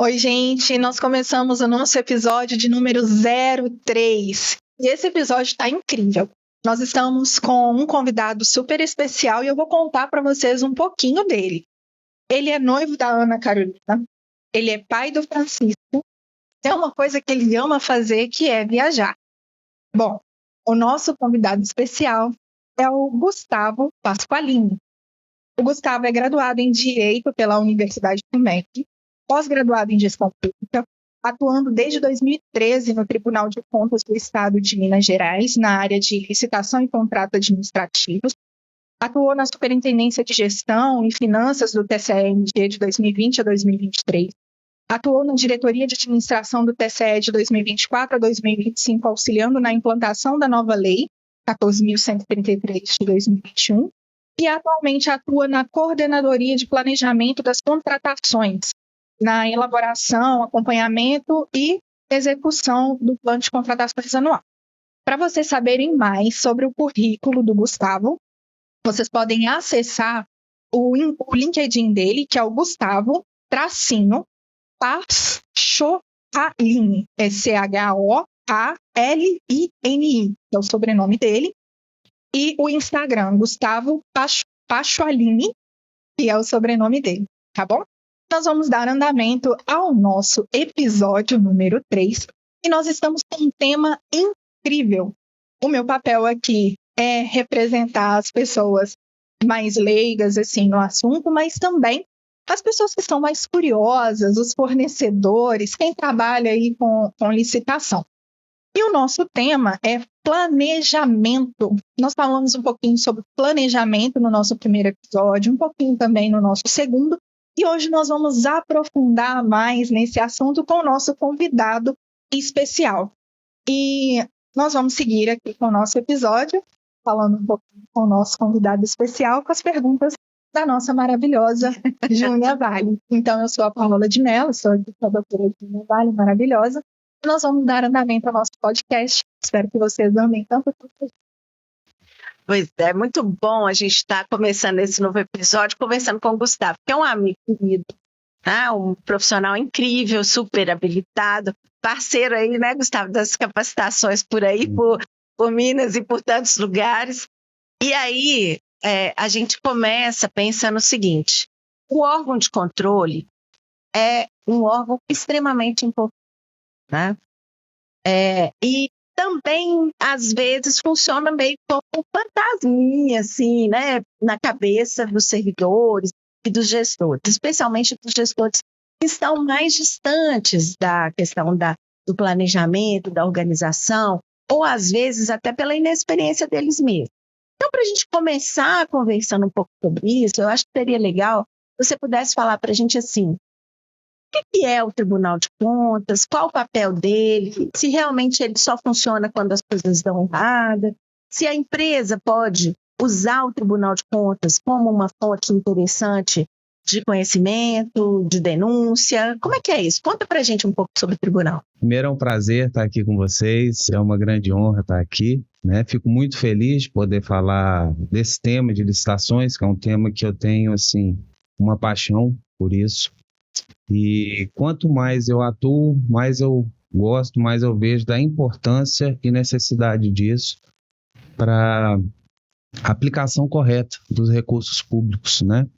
Oi, gente, nós começamos o nosso episódio de número 03 e esse episódio está incrível. Nós estamos com um convidado super especial e eu vou contar para vocês um pouquinho dele. Ele é noivo da Ana Carolina, ele é pai do Francisco, tem uma coisa que ele ama fazer que é viajar. Bom, o nosso convidado especial é o Gustavo Pasqualini. O Gustavo é graduado em Direito pela Universidade do MEC, pós-graduado em Gestão Pública, atuando desde 2013 no Tribunal de Contas do Estado de Minas Gerais, na área de licitação e contratos administrativos. Atuou na Superintendência de Gestão e Finanças do TCE-MG de 2020 a 2023. Atuou na Diretoria de Administração do TCE de 2024 a 2025, auxiliando na implantação da nova Lei 14.133 de 2021. E atualmente atua na Coordenadoria de Planejamento das Contratações, na elaboração, acompanhamento e execução do plano de contratações anual. Para vocês saberem mais sobre o currículo do Gustavo, vocês podem acessar o LinkedIn dele, que é o Gustavo Pasqualini, é Choalini, que é o sobrenome dele, e o Instagram, Gustavo Pasqualini, que é o sobrenome dele, tá bom? Nós vamos dar andamento ao nosso episódio número 3 e nós estamos com um tema incrível. O meu papel aqui é representar as pessoas mais leigas assim, no assunto, mas também as pessoas que são mais curiosas, os fornecedores, quem trabalha aí com licitação. E o nosso tema é planejamento. Nós falamos um pouquinho sobre planejamento no nosso primeiro episódio, um pouquinho também no nosso segundo. E hoje nós vamos aprofundar mais nesse assunto com o nosso convidado especial. E nós vamos seguir aqui com o nosso episódio, falando um pouquinho com o nosso convidado especial, com as perguntas da nossa maravilhosa Júnia Vale. Então, eu sou a Paola de Mello, sou a doutora Júnia Vale, maravilhosa. E nós vamos dar andamento ao nosso podcast. Espero que vocês amem tanto quanto a gente. Pois é, muito bom a gente estar começando esse novo episódio, conversando com o Gustavo, que é um amigo querido, tá? Um profissional incrível, super habilitado, parceiro aí, né, Gustavo, das capacitações por aí, por Minas e por tantos lugares. E aí, a gente começa pensando o seguinte: o órgão de controle é um órgão extremamente importante, né? E também, às vezes, funciona meio como fantasminha, assim, né, na cabeça dos servidores e dos gestores, especialmente dos gestores que estão mais distantes da questão do planejamento, da organização, ou às vezes até pela inexperiência deles mesmos. Então, para a gente começar conversando um pouco sobre isso, eu acho que seria legal se você pudesse falar para a gente assim: o que é o Tribunal de Contas? Qual o papel dele? Se realmente ele só funciona quando as coisas dão errada? Se a empresa pode usar o Tribunal de Contas como uma fonte interessante de conhecimento, de denúncia? Como é que é isso? Conta pra gente um pouco sobre o Tribunal. Primeiro, é um prazer estar aqui com vocês. É uma grande honra estar aqui, né? Fico muito feliz de poder falar desse tema de licitações, que é um tema que eu tenho, assim, uma paixão por isso. E quanto mais eu atuo, mais eu gosto, mais eu vejo da importância e necessidade disso para a aplicação correta dos recursos públicos, né?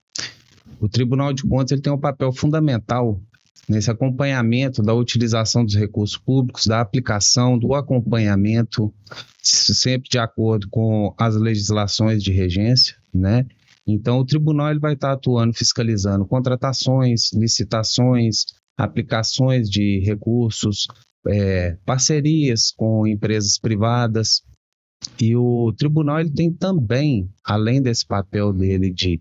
O Tribunal de Contas ele tem um papel fundamental nesse acompanhamento da utilização dos recursos públicos, da aplicação, do acompanhamento, sempre de acordo com as legislações de regência, né? Então, o tribunal ele vai estar atuando, fiscalizando contratações, licitações, aplicações de recursos, parcerias com empresas privadas. E o tribunal ele tem também, além desse papel dele de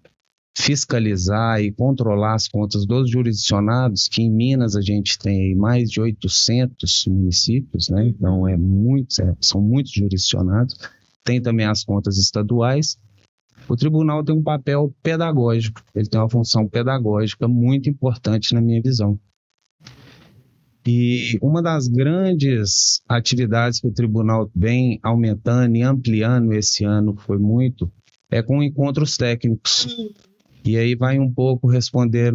fiscalizar e controlar as contas dos jurisdicionados, que em Minas a gente tem mais de 800 municípios, né? Então são muitos jurisdicionados. Tem também as contas estaduais. O tribunal tem um papel pedagógico, ele tem uma função pedagógica muito importante na minha visão. E uma das grandes atividades que o tribunal vem aumentando e ampliando esse ano com encontros técnicos. E aí vai um pouco responder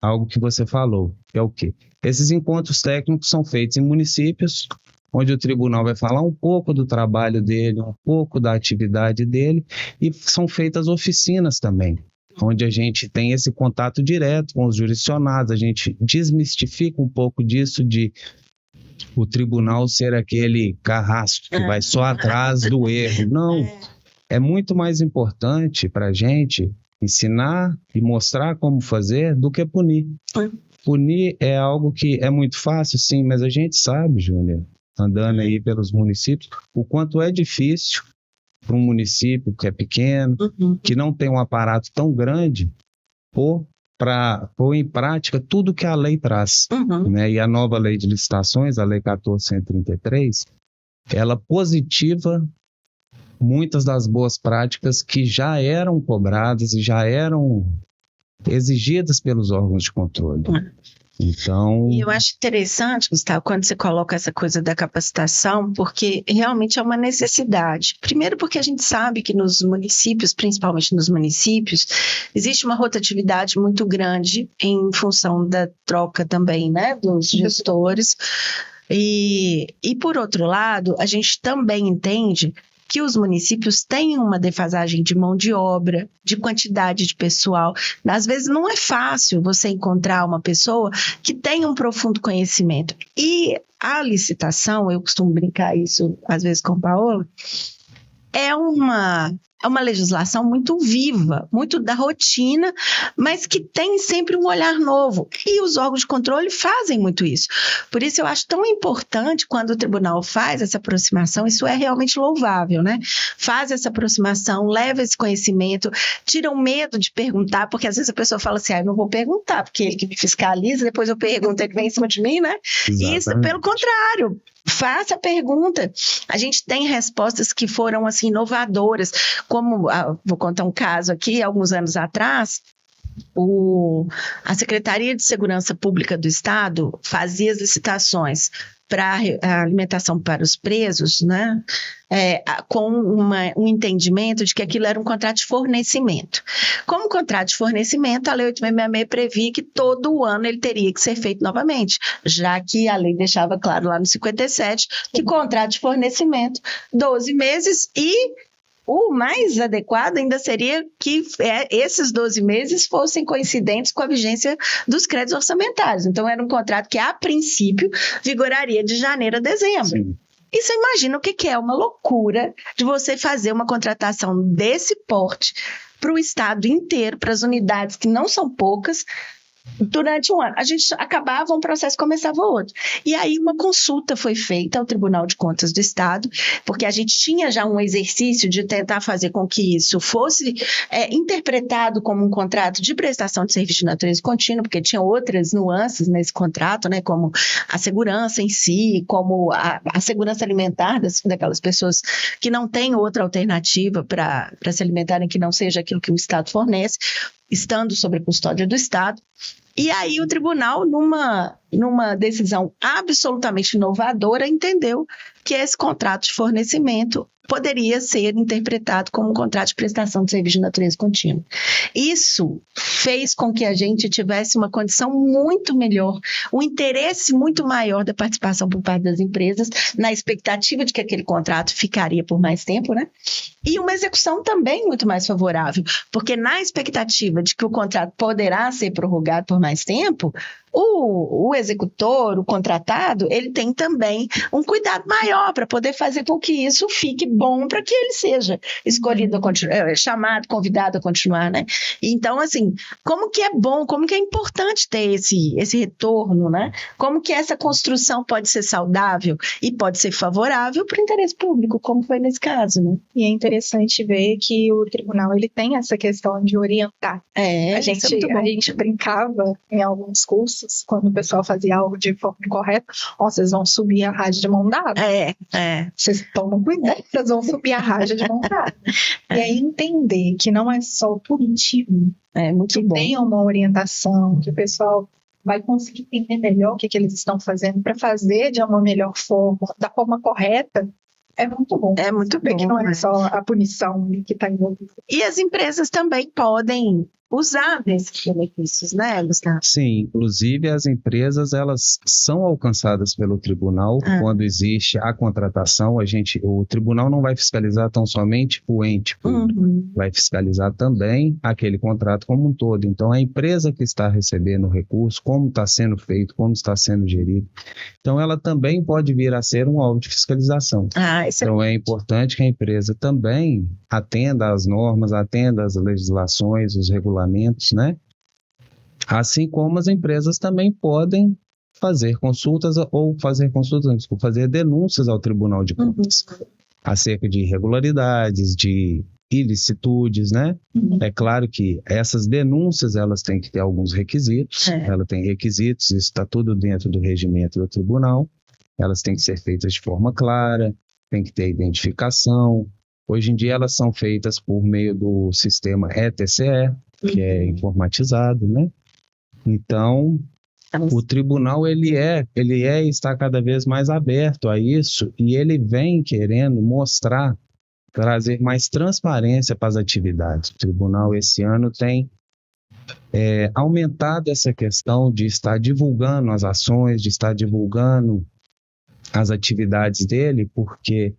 algo que você falou, que é o quê? Esses encontros técnicos são feitos em municípios, onde o tribunal vai falar um pouco do trabalho dele, um pouco da atividade dele, e são feitas oficinas também, onde a gente tem esse contato direto com os jurisdicionados, a gente desmistifica um pouco disso de o tribunal ser aquele carrasco que vai só atrás do erro. Não, é muito mais importante para a gente ensinar e mostrar como fazer do que punir. Punir é algo que é muito fácil, sim, mas a gente sabe, Júnior, andando aí pelos municípios, o quanto é difícil para um município que é pequeno, que não tem um aparato tão grande, pôr em prática tudo que a lei traz. Né? E a nova lei de licitações, a lei 14.133, ela positiva muitas das boas práticas que já eram cobradas e já eram exigidas pelos órgãos de controle. Então... E eu acho interessante, Gustavo, quando você coloca essa coisa da capacitação, porque realmente é uma necessidade. Primeiro porque a gente sabe que nos municípios, principalmente nos municípios, existe uma rotatividade muito grande em função da troca também, né, dos gestores. E por outro lado, a gente também entende que os municípios têm uma defasagem de mão de obra, de quantidade de pessoal. Às vezes não é fácil você encontrar uma pessoa que tenha um profundo conhecimento. E a licitação, eu costumo brincar isso às vezes com a Paola, é uma legislação muito viva, muito da rotina, mas que tem sempre um olhar novo. E os órgãos de controle fazem muito isso. Por isso eu acho tão importante quando o tribunal faz essa aproximação, isso é realmente louvável, né? Faz essa aproximação, leva esse conhecimento, tira o medo de perguntar, porque às vezes a pessoa fala assim, eu não vou perguntar, porque ele que me fiscaliza, depois eu pergunto, ele vem em cima de mim, né? Exatamente. E isso, pelo contrário, faça a pergunta. A gente tem respostas que foram assim inovadoras, como, vou contar um caso aqui, alguns anos atrás, a Secretaria de Segurança Pública do Estado fazia as licitações para a alimentação para os presos, né? Com um entendimento de que aquilo era um contrato de fornecimento. Como contrato de fornecimento, a Lei 8.666 previa que todo ano ele teria que ser feito novamente, já que a lei deixava claro lá no 57 que contrato de fornecimento, 12 meses e o mais adequado ainda seria que esses 12 meses fossem coincidentes com a vigência dos créditos orçamentários. Então, era um contrato que, a princípio, vigoraria de janeiro a dezembro. Sim. E você imagina o que é uma loucura de você fazer uma contratação desse porte para o estado inteiro, para as unidades que não são poucas, durante um ano. A gente acabava um processo, começava outro. E aí uma consulta foi feita ao Tribunal de Contas do Estado, porque a gente tinha já um exercício de tentar fazer com que isso fosse interpretado como um contrato de prestação de serviço de natureza contínua, porque tinha outras nuances nesse contrato, né, como a segurança em si, como a segurança alimentar daquelas pessoas que não têm outra alternativa para se alimentarem que não seja aquilo que o Estado fornece, estando sob a custódia do Estado. E aí o tribunal, numa decisão absolutamente inovadora, entendeu que esse contrato de fornecimento poderia ser interpretado como um contrato de prestação de serviço de natureza contínua. Isso fez com que a gente tivesse uma condição muito melhor, um interesse muito maior da participação por parte das empresas, na expectativa de que aquele contrato ficaria por mais tempo, né? E uma execução também muito mais favorável, porque na expectativa de que o contrato poderá ser prorrogado por mais tempo, o executor, o contratado, ele tem também um cuidado maior para poder fazer com que isso fique bom para que ele seja escolhido, chamado, convidado a continuar, né? Então, assim, como que é bom, como que é importante ter esse retorno, né? Como que essa construção pode ser saudável e pode ser favorável para o interesse público, como foi nesse caso, né? E é interessante ver que o tribunal, ele tem essa questão de orientar. A gente brincava em alguns cursos, quando o pessoal fazia algo de forma incorreta, vocês vão subir a rádio de mão dada. Vocês tomam cuidado, vocês vão subir a rádio de mão dada. E aí entender que não é só punitivo, muito que bom. tenha uma orientação, que o pessoal vai conseguir entender melhor o que eles estão fazendo para fazer de uma melhor forma, da forma correta. É muito bom. É muito bom. Que não é só a punição que está envolvida. E as empresas também podem usar desses benefícios, né, Gustavo? Sim, inclusive as empresas elas são alcançadas pelo tribunal quando existe a contratação. O tribunal não vai fiscalizar tão somente o ente público, vai fiscalizar também aquele contrato como um todo. Então a empresa que está recebendo o recurso, como está sendo feito, como está sendo gerido, então ela também pode vir a ser um alvo de fiscalização. Então é importante que a empresa também atenda às normas, atenda às legislações, os regulamentos, né? Assim como as empresas também podem fazer fazer denúncias ao Tribunal de Contas acerca de irregularidades, de ilicitudes, né? É claro que essas denúncias, elas têm que ter alguns requisitos, ela tem requisitos, isso está tudo dentro do regimento do tribunal, elas têm que ser feitas de forma clara, tem que ter identificação. Hoje em dia elas são feitas por meio do sistema ETCE, que é informatizado, né? Então, o tribunal ele está cada vez mais aberto a isso e ele vem querendo trazer mais transparência para as atividades. O tribunal esse ano tem aumentado essa questão de estar divulgando as ações, de estar divulgando as atividades dele, porque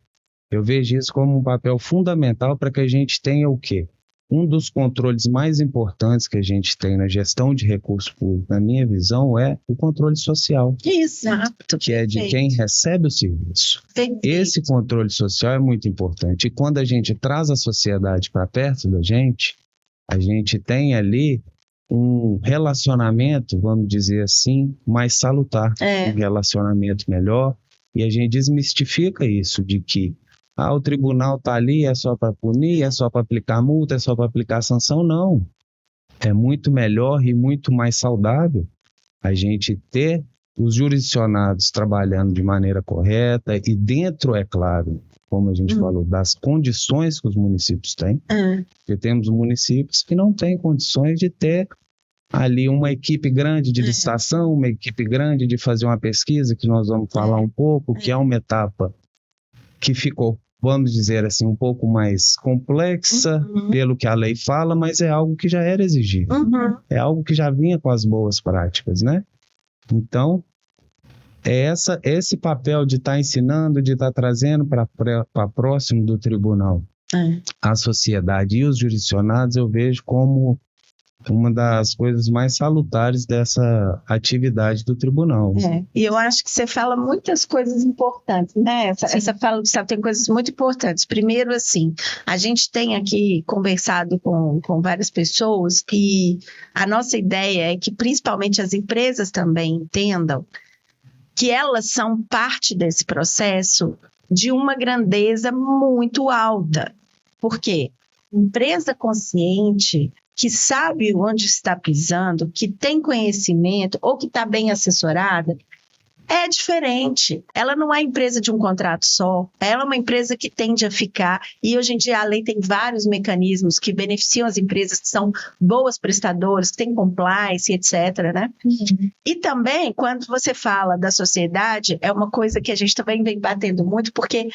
eu vejo isso como um papel fundamental para que a gente tenha o quê? Um dos controles mais importantes que a gente tem na gestão de recursos públicos, na minha visão, é o controle social. Exato. Que é de quem recebe o serviço. Esse controle social é muito importante. E quando a gente traz a sociedade para perto da gente, a gente tem ali um relacionamento, vamos dizer assim, mais salutar. Um relacionamento melhor. E a gente desmistifica isso de que o tribunal está ali, é só para punir, é só para aplicar multa, é só para aplicar sanção. Não. É muito melhor e muito mais saudável a gente ter os jurisdicionados trabalhando de maneira correta e dentro, é claro, como a gente falou, das condições que os municípios têm. Porque temos municípios que não têm condições de ter ali uma equipe grande de licitação, uma equipe grande de fazer uma pesquisa, que nós vamos falar um pouco, que é uma etapa que ficou, vamos dizer assim, um pouco mais complexa pelo que a lei fala, mas é algo que já era exigido. É algo que já vinha com as boas práticas, né? Então, é esse papel de estar ensinando, de estar trazendo para próximo do tribunal a sociedade e os jurisdicionados, eu vejo como uma das coisas mais salutares dessa atividade do tribunal. E eu acho que você fala muitas coisas importantes, né? Essa fala, Gustavo, tem coisas muito importantes. Primeiro, assim, a gente tem aqui conversado com várias pessoas e a nossa ideia é que principalmente as empresas também entendam que elas são parte desse processo de uma grandeza muito alta. Por quê? Empresa consciente, que sabe onde está pisando, que tem conhecimento ou que está bem assessorada, é diferente. Ela não é empresa de um contrato só, ela é uma empresa que tende a ficar, e hoje em dia a lei tem vários mecanismos que beneficiam as empresas que são boas prestadoras, que têm compliance, etc., né? E também, quando você fala da sociedade, é uma coisa que a gente também vem batendo muito, porque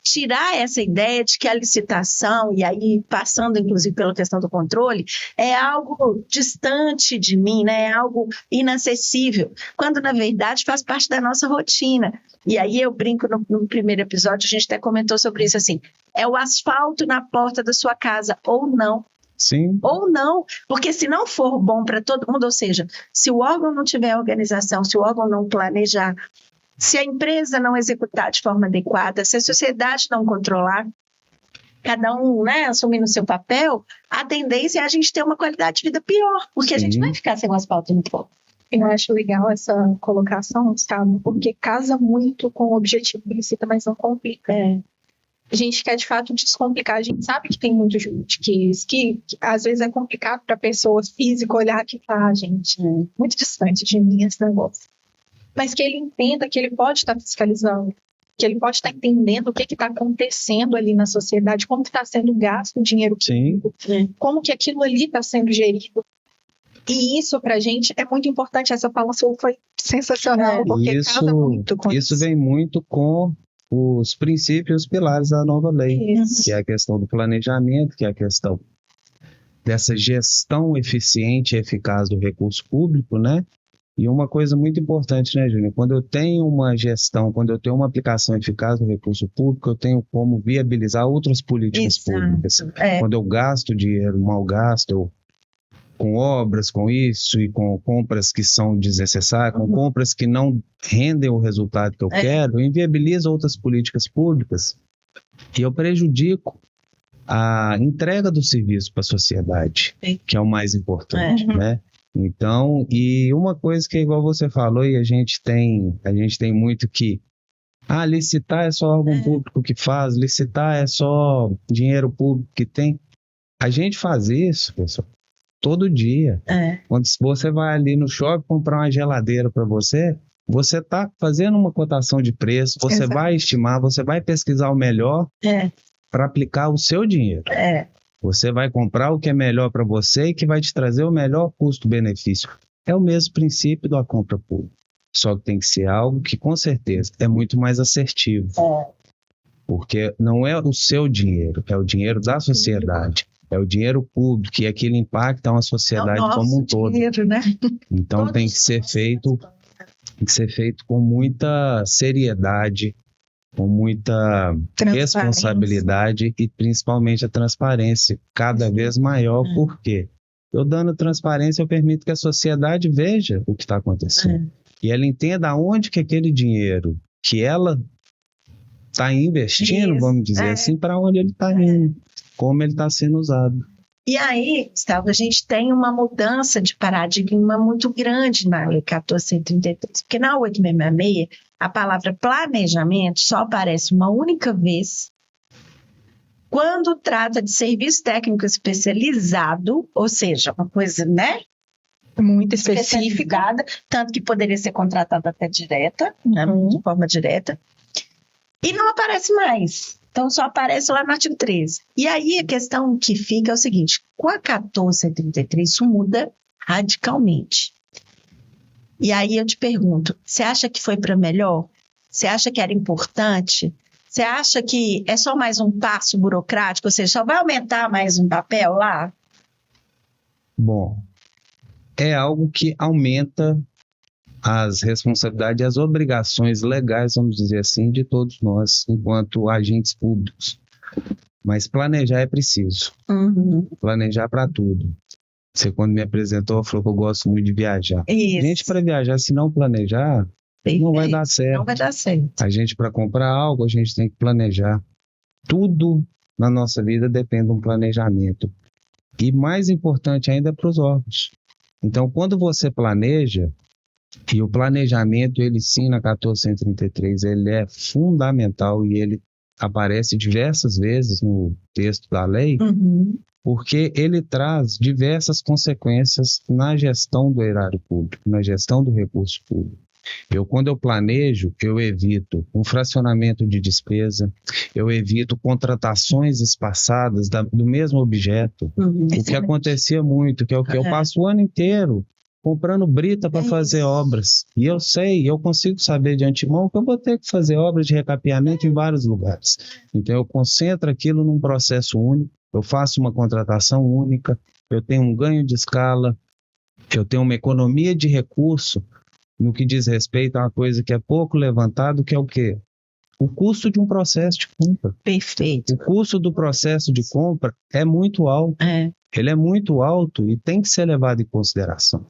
tirar essa ideia de que a licitação, e aí passando inclusive pela questão do controle, é algo distante de mim, né? É algo inacessível, quando na verdade faz parte da nossa rotina. E aí eu brinco no primeiro episódio, a gente até comentou sobre isso, assim, é o asfalto na porta da sua casa, ou não. Sim. Ou não, porque se não for bom para todo mundo, ou seja, se o órgão não tiver organização, se o órgão não planejar, se a empresa não executar de forma adequada, se a sociedade não controlar, cada um, né, assumindo o seu papel, a tendência é a gente ter uma qualidade de vida pior, porque a gente vai ficar sem um asfalto no fogo. Eu acho legal essa colocação, sabe? Porque casa muito com o objetivo do licita, mas não complica. A gente quer, de fato, descomplicar. A gente sabe que tem muito juridiquês, que às vezes é complicado para a pessoa física olhar que tá, gente, muito distante de mim esse negócio. Mas que ele entenda que ele pode estar fiscalizando, que ele pode estar entendendo o que está acontecendo ali na sociedade, como está sendo gasto o dinheiro público, como que aquilo ali está sendo gerido. E isso, para a gente, é muito importante. Essa fala sua foi sensacional, porque casa muito com isso. Isso vem muito com os princípios, os pilares da nova lei, que é a questão do planejamento, que é a questão dessa gestão eficiente e eficaz do recurso público, né? E uma coisa muito importante, né, Júnior? Quando eu tenho uma gestão, quando eu tenho uma aplicação eficaz do recurso público, eu tenho como viabilizar outras políticas públicas. Quando eu gasto dinheiro mal gasto, com obras, com isso, e com compras que são desnecessárias, com compras que não rendem o resultado que eu quero, eu inviabilizo outras políticas públicas e eu prejudico a entrega do serviço para a sociedade, que é o mais importante, né? Então, e uma coisa que, igual você falou, e a gente tem muito que licitar é só órgão público que faz, licitar é só dinheiro público que tem. A gente faz isso, pessoal, todo dia. Quando você vai ali no shopping comprar uma geladeira para você está fazendo uma cotação de preço, você vai estimar, você vai pesquisar o melhor para aplicar o seu dinheiro. Você vai comprar o que é melhor para você e que vai te trazer o melhor custo-benefício. É o mesmo princípio da compra pública. Só que tem que ser algo que, com certeza, é muito mais assertivo. Porque não é o seu dinheiro, é o dinheiro da sociedade. É o dinheiro público e aquilo impacta uma sociedade como um todo. Dinheiro, né? Então tem que ser feito com muita seriedade, com muita responsabilidade e principalmente a transparência cada vez maior. Por quê? Eu dando transparência, eu permito que a sociedade veja o que está acontecendo. E ela entenda aonde que aquele dinheiro que ela está investindo, vamos dizer assim, para onde ele está indo, como ele está sendo usado. E aí, Gustavo, a gente tem uma mudança de paradigma muito grande na Lei 1433, porque na 866, a palavra planejamento só aparece uma única vez quando trata de serviço técnico especializado, ou seja, uma coisa, né? Muito específica, tanto que poderia ser contratada até direta, né, de forma direta, e não aparece mais. Então, só aparece lá no artigo 13. E aí, a questão que fica é o seguinte, com a 1433, isso muda radicalmente. E aí, eu te pergunto, você acha que foi para melhor? Você acha que era importante? Você acha que é só mais um passo burocrático? Ou seja, só vai aumentar mais um papel lá? Bom, é algo que aumenta as responsabilidades e as obrigações legais, vamos dizer assim, de todos nós, enquanto agentes públicos. Mas planejar é preciso. Planejar para tudo. Você, quando me apresentou, falou que eu gosto muito de viajar. Isso. Gente, para viajar, se não planejar, não vai dar certo. Não vai dar certo. A gente, para comprar algo, a gente tem que planejar. Tudo na nossa vida depende de um planejamento. E mais importante ainda é para os órgãos. Então, quando você planeja, e o planejamento, ele sim, na 1433, ele é fundamental e ele aparece diversas vezes no texto da lei, porque ele traz diversas consequências na gestão do erário público, na gestão do recurso público. Quando eu planejo, eu evito um fracionamento de despesa, eu evito contratações espaçadas do mesmo objeto, o que acontecia muito, que é o que eu passo o ano inteiro comprando brita para fazer obras. E eu consigo saber de antemão que eu vou ter que fazer obras de recapeamento em vários lugares. Então eu concentro aquilo num processo único, eu faço uma contratação única, eu tenho um ganho de escala, eu tenho uma economia de recurso no que diz respeito a uma coisa que é pouco levantado, que é o quê? O custo de um processo de compra. Perfeito. O custo do processo de compra é muito alto. Ele é muito alto e tem que ser levado em consideração.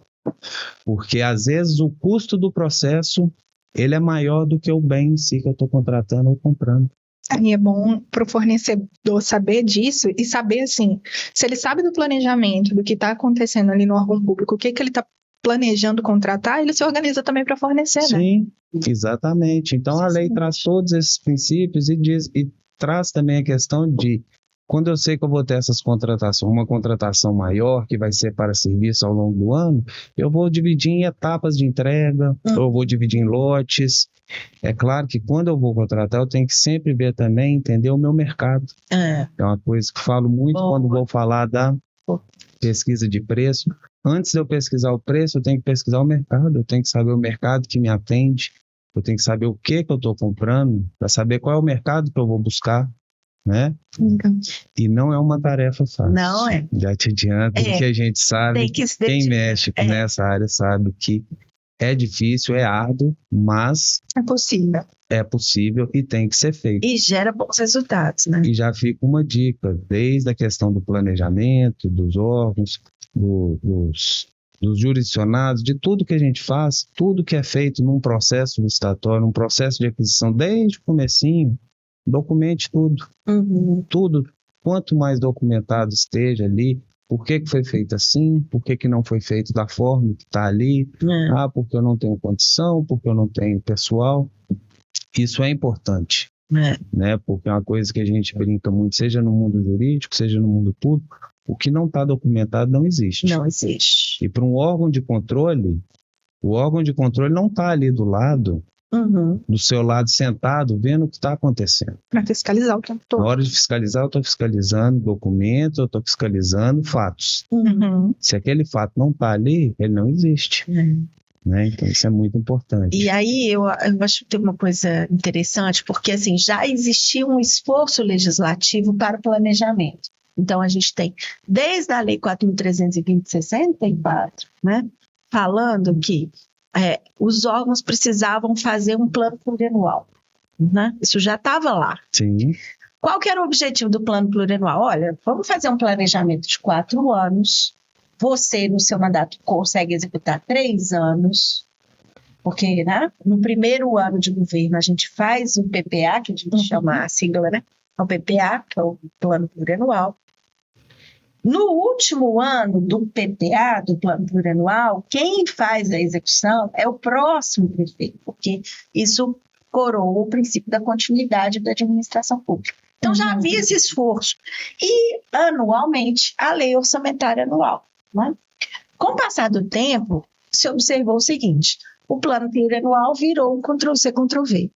Porque, às vezes, o custo do processo ele é maior do que o bem em si que eu estou contratando ou comprando. Aí é bom para o fornecedor saber disso e saber, assim, se ele sabe do planejamento, do que está acontecendo ali no órgão público, o que ele está planejando contratar, ele se organiza também para fornecer, né? Sim, exatamente. Então, a lei traz todos esses princípios e traz também a questão de, quando eu sei que eu vou ter essas contratações, uma contratação maior, que vai ser para serviço ao longo do ano, eu vou dividir em etapas de entrega, eu vou dividir em lotes. É claro que quando eu vou contratar, eu tenho que sempre ver também, entender o meu mercado. É uma coisa que eu falo muito quando vou falar da pesquisa de preço. Antes de eu pesquisar o preço, eu tenho que pesquisar o mercado, eu tenho que saber o mercado que me atende, eu tenho que saber o que eu estou comprando, para saber qual é o mercado que eu vou buscar. né? E não é uma tarefa fácil. Não é. Já te adianto, porque a gente sabe, Tem que se quem dedicar. mexe nessa área sabe que é difícil, é árduo, mas É possível. é possível e tem que ser feito. E gera bons resultados, né? E já fica uma dica, desde a questão do planejamento, dos órgãos, dos jurisdicionados, de tudo que a gente faz, tudo que é feito num processo licitatório, num processo de aquisição, desde o comecinho, documente tudo. Tudo. Quanto mais documentado esteja ali, por que foi feito assim, por que não foi feito da forma que está ali, porque eu não tenho condição, porque eu não tenho pessoal. Isso é importante, né? Porque é uma coisa que a gente brinca muito, seja no mundo jurídico, seja no mundo público, o que não está documentado não existe. Não existe. E para um órgão de controle, o órgão de controle não está ali do lado, do seu lado sentado, vendo o que está acontecendo. Para fiscalizar o tempo todo. Na hora de fiscalizar, eu estou fiscalizando documentos, eu estou fiscalizando fatos. Se aquele fato não está ali, ele não existe. Né? Então isso é muito importante. E aí eu acho que tem uma coisa interessante, porque assim, já existia um esforço legislativo para o planejamento. Então a gente tem, desde a Lei 4.320 de 64, né, falando que os órgãos precisavam fazer um plano plurianual. Né? Isso já estava lá. Sim. Qual que era o objetivo do plano plurianual? Olha, vamos fazer um planejamento de 4 anos. Você, no seu mandato, consegue executar 3 anos, porque, né, no primeiro ano de governo a gente faz o PPA, que a gente chama a sigla, né? O PPA, que é o Plano Plurianual. No último ano do PPA, do Plano Plurianual, quem faz a execução é o próximo prefeito, porque isso coroa o princípio da continuidade da administração pública. Então já havia esse esforço. E, anualmente, a lei orçamentária anual. Né? Com o passar do tempo, se observou o seguinte: o plano plurianual virou um Ctrl-C, Ctrl-V,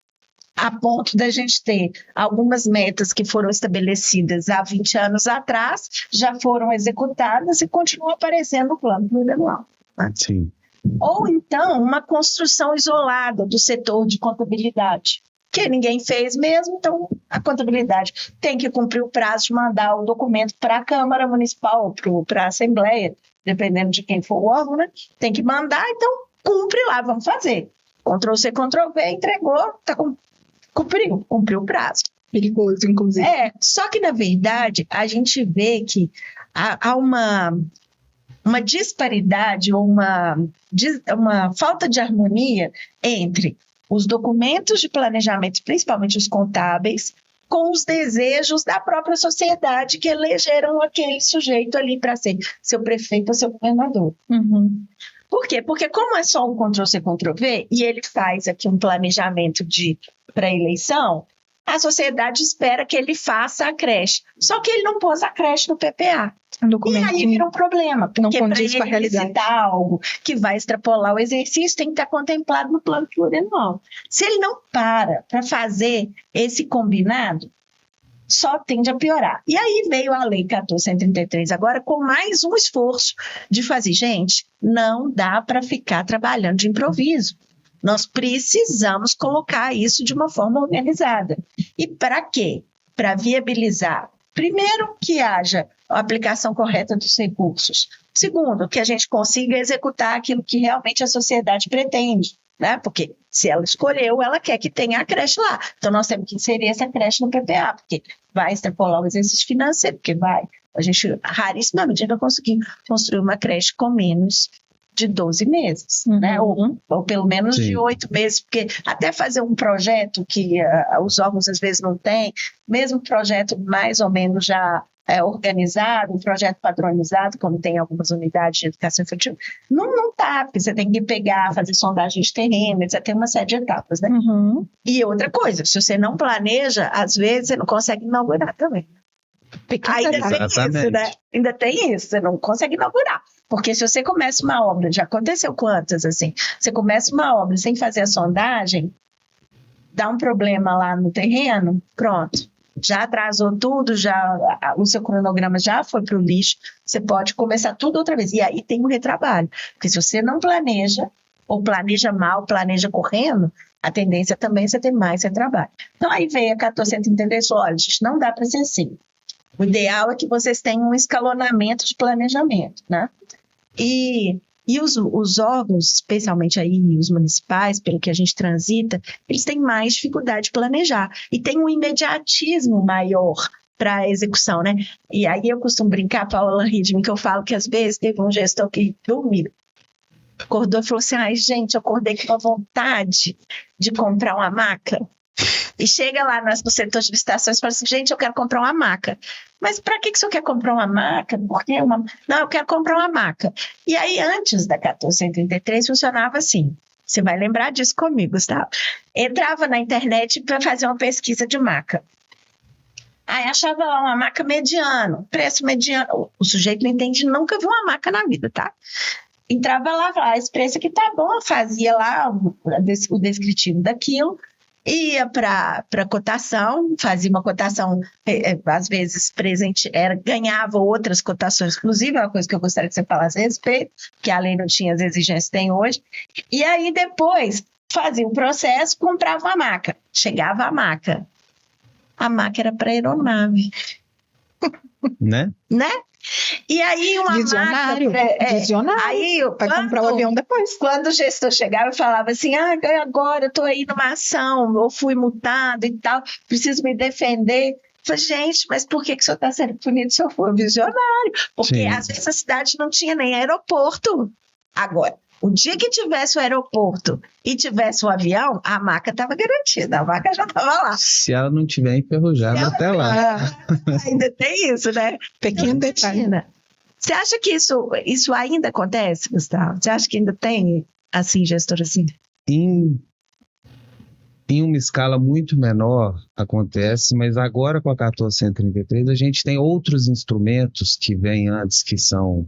a ponto da gente ter algumas metas que foram estabelecidas há 20 anos atrás, já foram executadas e continuam aparecendo no plano plurianual. Né? Sim. Ou então uma construção isolada do setor de contabilidade, que ninguém fez mesmo, então a contabilidade tem que cumprir o prazo de mandar o documento para a Câmara Municipal, para a Assembleia, dependendo de quem for o órgão, né? Tem que mandar, então cumpre lá, vamos fazer. Ctrl-C, Ctrl-V, entregou, cumpriu o prazo. Perigoso, inclusive. Só que, na verdade, a gente vê que há uma disparidade ou uma falta de harmonia entre os documentos de planejamento, principalmente os contábeis, com os desejos da própria sociedade que elegeram aquele sujeito ali para ser seu prefeito ou seu governador. Por quê? Porque como é só um Ctrl-C, Ctrl-V, e ele faz aqui um planejamento para eleição, a sociedade espera que ele faça a creche. Só que ele não pôs a creche no PPA. E aí vira um problema, porque para ele licitar algo que vai extrapolar o exercício tem que estar contemplado no plano plurianual. Se ele não para fazer esse combinado, só tende a piorar. E aí veio a Lei 14.133 agora com mais um esforço de fazer, gente, não dá para ficar trabalhando de improviso. Nós precisamos colocar isso de uma forma organizada. E para quê? Para viabilizar, primeiro, que haja a aplicação correta dos recursos. Segundo, que a gente consiga executar aquilo que realmente a sociedade pretende. Né? Porque se ela escolheu, ela quer que tenha a creche lá. Então, nós temos que inserir essa creche no PPA, porque vai extrapolar o exercício financeiro, porque a gente rarissimamente vai conseguir construir uma creche com menos de 12 meses, né? Ou pelo menos de 8 meses, porque até fazer um projeto que os órgãos às vezes não têm, mesmo projeto mais ou menos já organizado, um projeto padronizado, como tem algumas unidades de educação infantil, não está, porque você tem que pegar, fazer sondagem de terreno, você tem uma série de etapas, né? E outra coisa, se você não planeja, às vezes você não consegue inaugurar também. Ainda tem isso, né? Ainda tem isso, você não consegue inaugurar. Porque se você começa uma obra, já aconteceu quantas, assim, você começa uma obra sem fazer a sondagem, dá um problema lá no terreno, pronto. Já atrasou tudo, o seu cronograma já foi para o lixo, você pode começar tudo outra vez. E aí tem um retrabalho. Porque se você não planeja, ou planeja mal, planeja correndo, a tendência também é você ter mais sem trabalho. Então, aí veio a 1433 e falou, olha, gente, não dá para ser assim. O ideal é que vocês tenham um escalonamento de planejamento, né? E os órgãos, especialmente aí os municipais, pelo que a gente transita, eles têm mais dificuldade de planejar e tem um imediatismo maior para a execução, né? E aí eu costumo brincar, Paula Ridman, que eu falo que às vezes teve um gestor que dormiu, acordou e falou assim, ai gente, eu acordei com uma vontade de comprar uma maca. E chega lá no setor de licitações e fala assim, gente, eu quero comprar uma maca. Mas para que o senhor quer comprar uma maca? Não, eu quero comprar uma maca. E aí, antes da 1433, funcionava assim. Você vai lembrar disso comigo, Gustavo. Entrava na internet para fazer uma pesquisa de maca. Aí achava lá uma maca mediano, preço mediano. O sujeito não entende, nunca viu uma maca na vida, tá? Entrava lá, falava, esse preço aqui tá bom, fazia lá o descritivo daquilo, ia para cotação, fazia uma cotação, às vezes ganhava outras cotações, inclusive é uma coisa que eu gostaria que você falasse a respeito, que a lei não tinha as exigências que tem hoje, e aí depois fazia o processo, comprava uma maca, chegava a maca era para aeronave. Né? E aí uma visionário, maca... visionário. Aí, vai comprar o avião depois. Quando o gestor chegava e falava assim, agora eu estou aí numa ação, eu fui multado e tal, preciso me defender. Eu falei, gente, mas por que o senhor está sendo punido se eu for visionário? Porque Sim. às vezes a cidade não tinha nem aeroporto. Agora, o dia que tivesse o aeroporto e tivesse o avião, a maca estava garantida, a maca já estava lá. Se ela não tiver enferrujada até lá. Ainda tem isso, né? Pequeno detalhe. Você acha que isso ainda acontece, Gustavo? Você acha que ainda tem, assim, gestor assim? Em uma escala muito menor acontece, mas agora com a 1433 a gente tem outros instrumentos que vêm antes, que são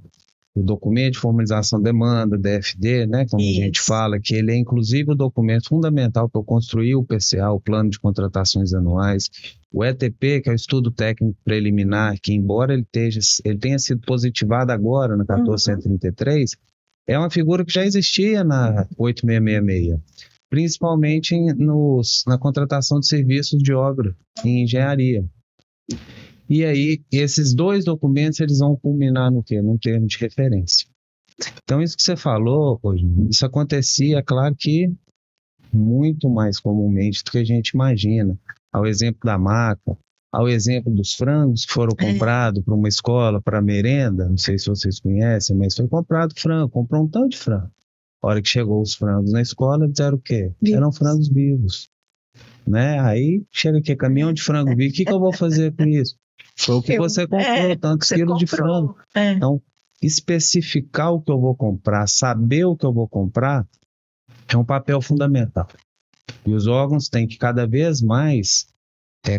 o documento de formalização de demanda, DFD, né, como Isso. a gente fala, que ele é inclusive o documento fundamental para eu construir o PCA, o Plano de Contratações Anuais, o ETP, que é o Estudo Técnico Preliminar, que embora ele tenha sido positivado agora na 1433, é uma figura que já existia na 8666, principalmente na contratação de serviços de obra em engenharia. E aí, esses dois documentos, eles vão culminar no quê? Num termo de referência. Então, isso que você falou, isso acontecia, claro que muito mais comumente do que a gente imagina. Ao exemplo da maca, ao exemplo dos frangos que foram comprados para uma escola, para merenda, não sei se vocês conhecem, mas foi comprado frango, comprou um tanto de frango. A hora que chegou os frangos na escola, disseram o quê? Vivos. Eram frangos vivos. Né? Aí, chega aqui, caminhão de frango vivo, o que eu vou fazer com isso? Foi o que você comprou, tantos quilos de frango. Então, especificar o que eu vou comprar, saber o que eu vou comprar, é um papel fundamental. E os órgãos têm que cada vez mais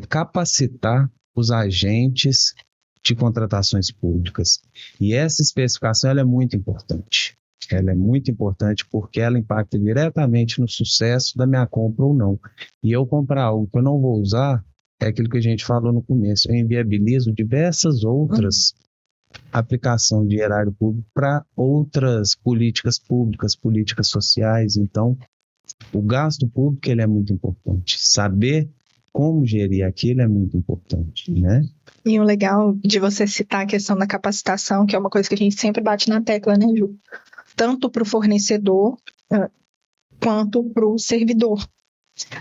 capacitar os agentes de contratações públicas. E essa especificação ela é muito importante. Ela é muito importante porque ela impacta diretamente no sucesso da minha compra ou não. E eu comprar algo que eu não vou usar, é aquilo que a gente falou no começo, eu inviabilizo diversas outras aplicações de erário público para outras políticas públicas, políticas sociais. Então, o gasto público ele é muito importante. Saber como gerir aquilo é muito importante, né? E o legal de você citar a questão da capacitação, que é uma coisa que a gente sempre bate na tecla, né, Ju? Tanto para o fornecedor quanto para o servidor.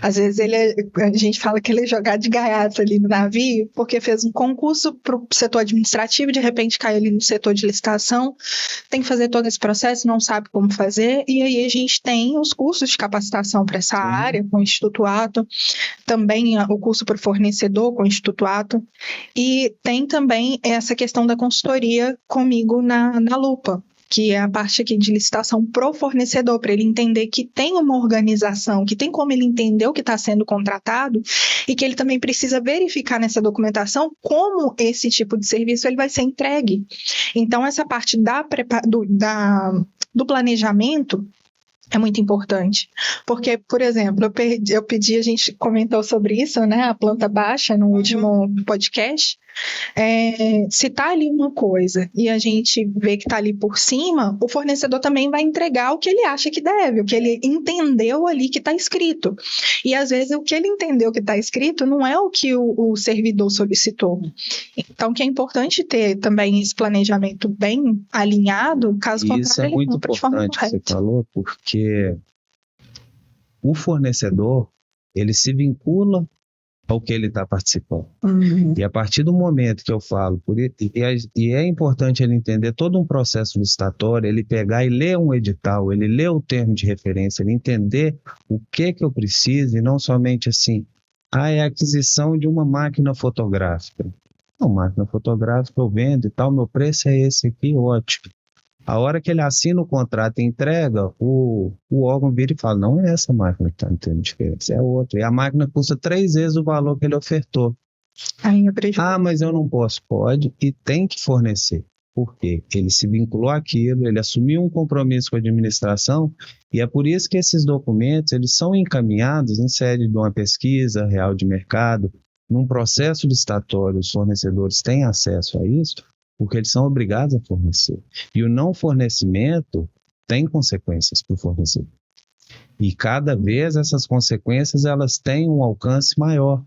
Às vezes a gente fala que ele é jogado de gaiato ali no navio, porque fez um concurso para o setor administrativo, de repente cai ali no setor de licitação, tem que fazer todo esse processo, não sabe como fazer, e aí a gente tem os cursos de capacitação para essa área, com o Instituto Ato, também o curso para o fornecedor com o Instituto Ato, e tem também essa questão da consultoria comigo na Lupa, que é a parte aqui de licitação pro fornecedor, para ele entender que tem uma organização, que tem como ele entender o que está sendo contratado e que ele também precisa verificar nessa documentação como esse tipo de serviço ele vai ser entregue. Então, essa parte do planejamento é muito importante, porque, por exemplo, eu pedi, a gente comentou sobre isso, né, a planta baixa no último podcast, Se está ali uma coisa e a gente vê que está ali por cima, o fornecedor também vai entregar o que ele acha que deve, o que ele entendeu ali que está escrito. E às vezes o que ele entendeu que está escrito não é o que o servidor solicitou. Então, que é importante ter também esse planejamento bem alinhado, caso contrário, isso é muito importante que você falou, porque o fornecedor, ele se vincula ao que ele está participando. E a partir do momento que eu falo, e é importante ele entender todo um processo licitatório, ele pegar e ler um edital, ele ler o termo de referência, ele entender o que eu preciso, e não somente assim, é a aquisição de uma máquina fotográfica. Não, máquina fotográfica eu vendo e tal, meu preço é esse aqui, ótimo. A hora que ele assina o contrato e entrega, o órgão vira e fala, não é essa máquina que está tendo diferença, é outra. E a máquina custa 3 vezes o valor que ele ofertou. Mas eu não posso. Pode e tem que fornecer. Por quê? Ele se vinculou àquilo, ele assumiu um compromisso com a administração, e é por isso que esses documentos eles são encaminhados em sede de uma pesquisa real de mercado, num processo licitatório, os fornecedores têm acesso a isso, porque eles são obrigados a fornecer. E o não fornecimento tem consequências para o fornecedor. E cada vez essas consequências elas têm um alcance maior.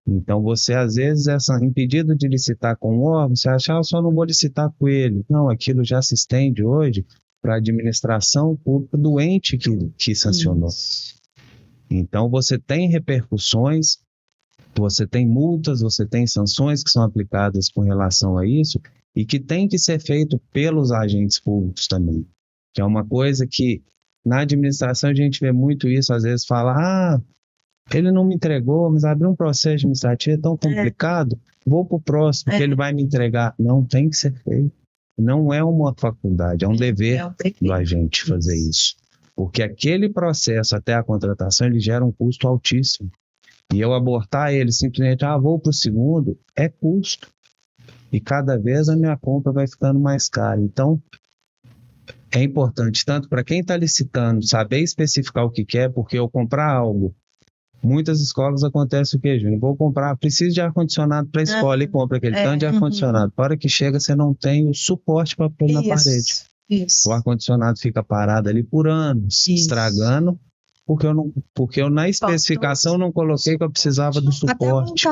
Então você, às vezes, impedido de licitar com um órgão, você acha, eu só não vou licitar com ele. Não, aquilo já se estende hoje para a administração pública do ente que sancionou. Então você tem repercussões, você tem multas, você tem sanções que são aplicadas com relação a isso, e que tem que ser feito pelos agentes públicos também, que é uma coisa que na administração a gente vê muito isso, às vezes fala, ele não me entregou, mas abrir um processo administrativo é tão complicado, vou para o próximo, que ele vai me entregar. Não, tem que ser feito. Não é uma faculdade, é um dever do agente fazer isso, porque aquele processo até a contratação, ele gera um custo altíssimo, e eu abortar ele simplesmente, vou para o segundo, é custo. E cada vez a minha compra vai ficando mais cara. Então, é importante, tanto para quem está licitando, saber especificar o que quer, porque eu comprar algo, muitas escolas acontece o quê, Júnior? Vou comprar, preciso de ar-condicionado para a escola e compra aquele tanto de ar-condicionado. Para a hora que chega, você não tem o suporte para pôr na parede. O ar-condicionado fica parado ali por anos, estragando, porque eu na especificação não coloquei que eu precisava do suporte.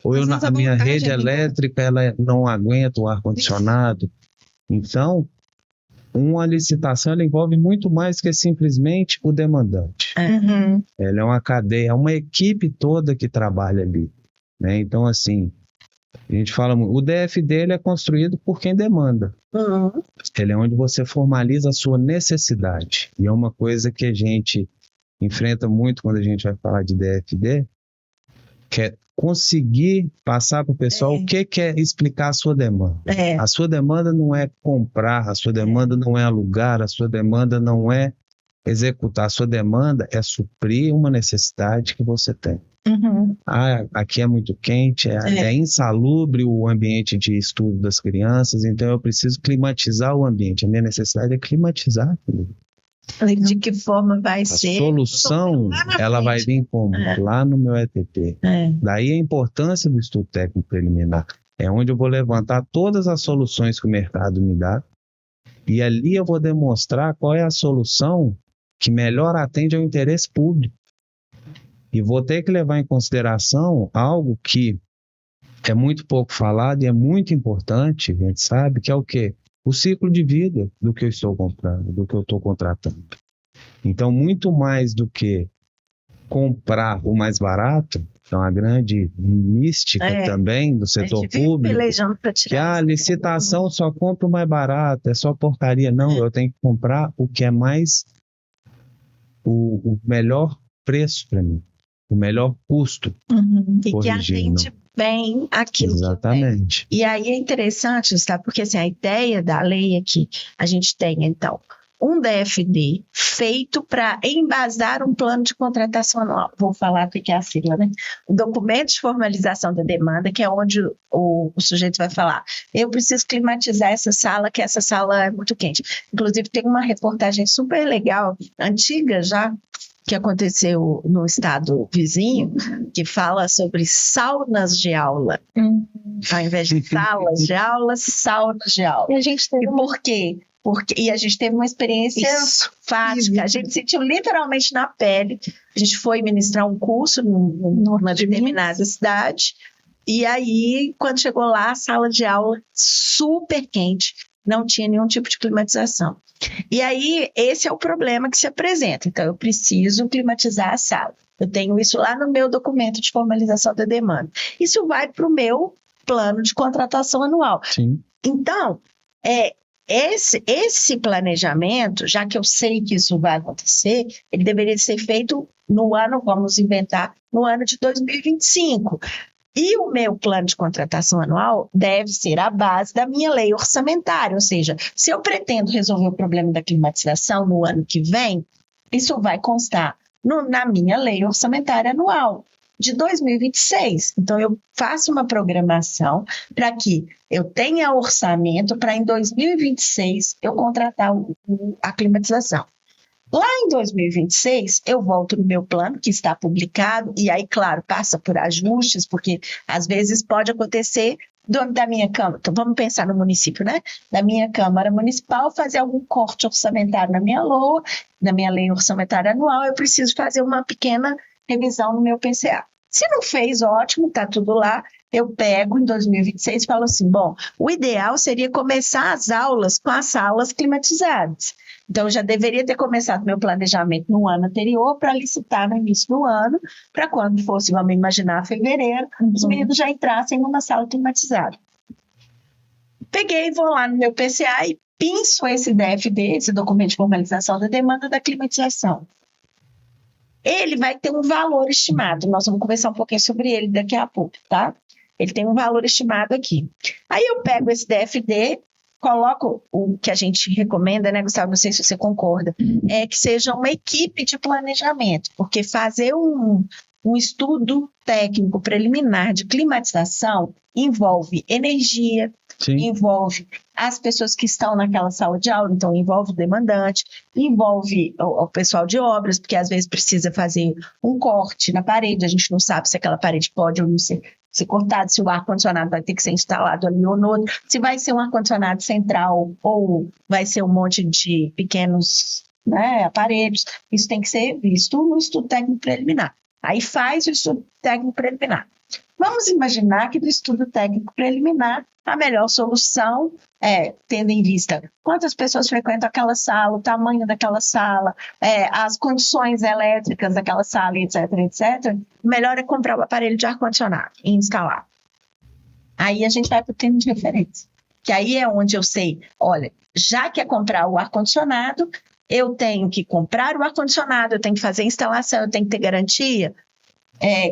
Ou a minha rede elétrica ela não aguenta o ar-condicionado. Então, uma licitação ela envolve muito mais que simplesmente o demandante. Ela é uma cadeia, é uma equipe toda que trabalha ali. Né? Então, assim, a gente fala muito, o DFD ele é construído por quem demanda. Ele é onde você formaliza a sua necessidade. E é uma coisa que a gente enfrenta muito quando a gente vai falar de DFD, que é conseguir passar para o pessoal o que é explicar a sua demanda. A sua demanda não é comprar, a sua demanda não é alugar, a sua demanda não é executar, a sua demanda é suprir uma necessidade que você tem. Aqui é muito quente, é insalubre o ambiente de estudo das crianças, então eu preciso climatizar o ambiente. A minha necessidade é climatizar aquilo. De que forma vai ser? A solução, ela vai vir como? Lá no meu ETP. Daí a importância do estudo técnico preliminar. É onde eu vou levantar todas as soluções que o mercado me dá e ali eu vou demonstrar qual é a solução que melhor atende ao interesse público. E vou ter que levar em consideração algo que é muito pouco falado e é muito importante, a gente sabe, que é o quê? O ciclo de vida do que eu estou comprando, do que eu estou contratando. Então, muito mais do que comprar o mais barato, que é uma grande mística também do setor público, que a licitação só compra o mais barato, é só porcaria. Não, eu tenho que comprar o que é mais, o melhor preço para mim, o melhor custo. E que atende bem aquilo. Exatamente. E aí é interessante, Gustavo, porque assim, a ideia da lei aqui, a gente tem então um DFD feito para embasar um plano de contratação anual. Vou falar o que é a sigla, né? O documento de formalização da demanda, que é onde o sujeito vai falar, eu preciso climatizar essa sala, que essa sala é muito quente. Inclusive tem uma reportagem super legal, antiga já, que aconteceu no estado vizinho, que fala sobre saunas de aula. Ao invés de salas de aula, saunas de aula. E a gente teve por quê? E a gente teve uma experiência fática. A gente sentiu literalmente na pele. A gente foi ministrar um curso numa determinada cidade. E aí, quando chegou lá, a sala de aula super quente, não tinha nenhum tipo de climatização. E aí, esse é o problema que se apresenta. Então, eu preciso climatizar a sala. Eu tenho isso lá no meu documento de formalização da demanda. Isso vai para o meu plano de contratação anual. Sim. Então, esse planejamento, já que eu sei que isso vai acontecer, ele deveria ser feito no ano, vamos inventar, no ano de 2025. E o meu plano de contratação anual deve ser a base da minha lei orçamentária, ou seja, se eu pretendo resolver o problema da climatização no ano que vem, isso vai constar na minha lei orçamentária anual de 2026. Então, eu faço uma programação para que eu tenha orçamento para em 2026 eu contratar a climatização. Lá em 2026, eu volto no meu plano, que está publicado, e aí, claro, passa por ajustes, porque às vezes pode acontecer da minha Câmara, então vamos pensar no município, né? Da minha Câmara Municipal, fazer algum corte orçamentário na minha LOA, na minha lei orçamentária anual, eu preciso fazer uma pequena revisão no meu PCA. Se não fez, ótimo, está tudo lá. Eu pego em 2026 e falo assim, bom, o ideal seria começar as aulas com as salas climatizadas. Então, eu já deveria ter começado meu planejamento no ano anterior para licitar no início do ano, para quando fosse, vamos imaginar, fevereiro, os meninos já entrassem numa sala climatizada. Peguei, vou lá no meu PCA e pinço esse DFD, esse documento de formalização da demanda da climatização. Ele vai ter um valor estimado, nós vamos conversar um pouquinho sobre ele daqui a pouco, tá? Ele tem um valor estimado aqui. Aí eu pego esse DFD, coloco o que a gente recomenda, né, Gustavo? Não sei se você concorda, que seja uma equipe de planejamento, porque fazer um estudo técnico preliminar de climatização envolve energia, Sim. envolve as pessoas que estão naquela sala de aula, então envolve o demandante, envolve o pessoal de obras, porque às vezes precisa fazer um corte na parede, a gente não sabe se aquela parede pode ou não ser cortada, se o ar-condicionado vai ter que ser instalado ali ou no outro, se vai ser um ar-condicionado central ou vai ser um monte de pequenos, né, aparelhos, isso tem que ser visto no estudo técnico preliminar. Aí faz o estudo técnico preliminar. Vamos imaginar que do estudo técnico preliminar, a melhor solução tendo em vista quantas pessoas frequentam aquela sala, o tamanho daquela sala, as condições elétricas daquela sala, etc., etc., melhor é comprar o aparelho de ar-condicionado e instalar. Aí a gente vai para o termo de referência, que aí é onde eu sei, olha, já que é comprar o ar-condicionado, eu tenho que comprar o ar-condicionado, eu tenho que fazer a instalação, eu tenho que ter garantia.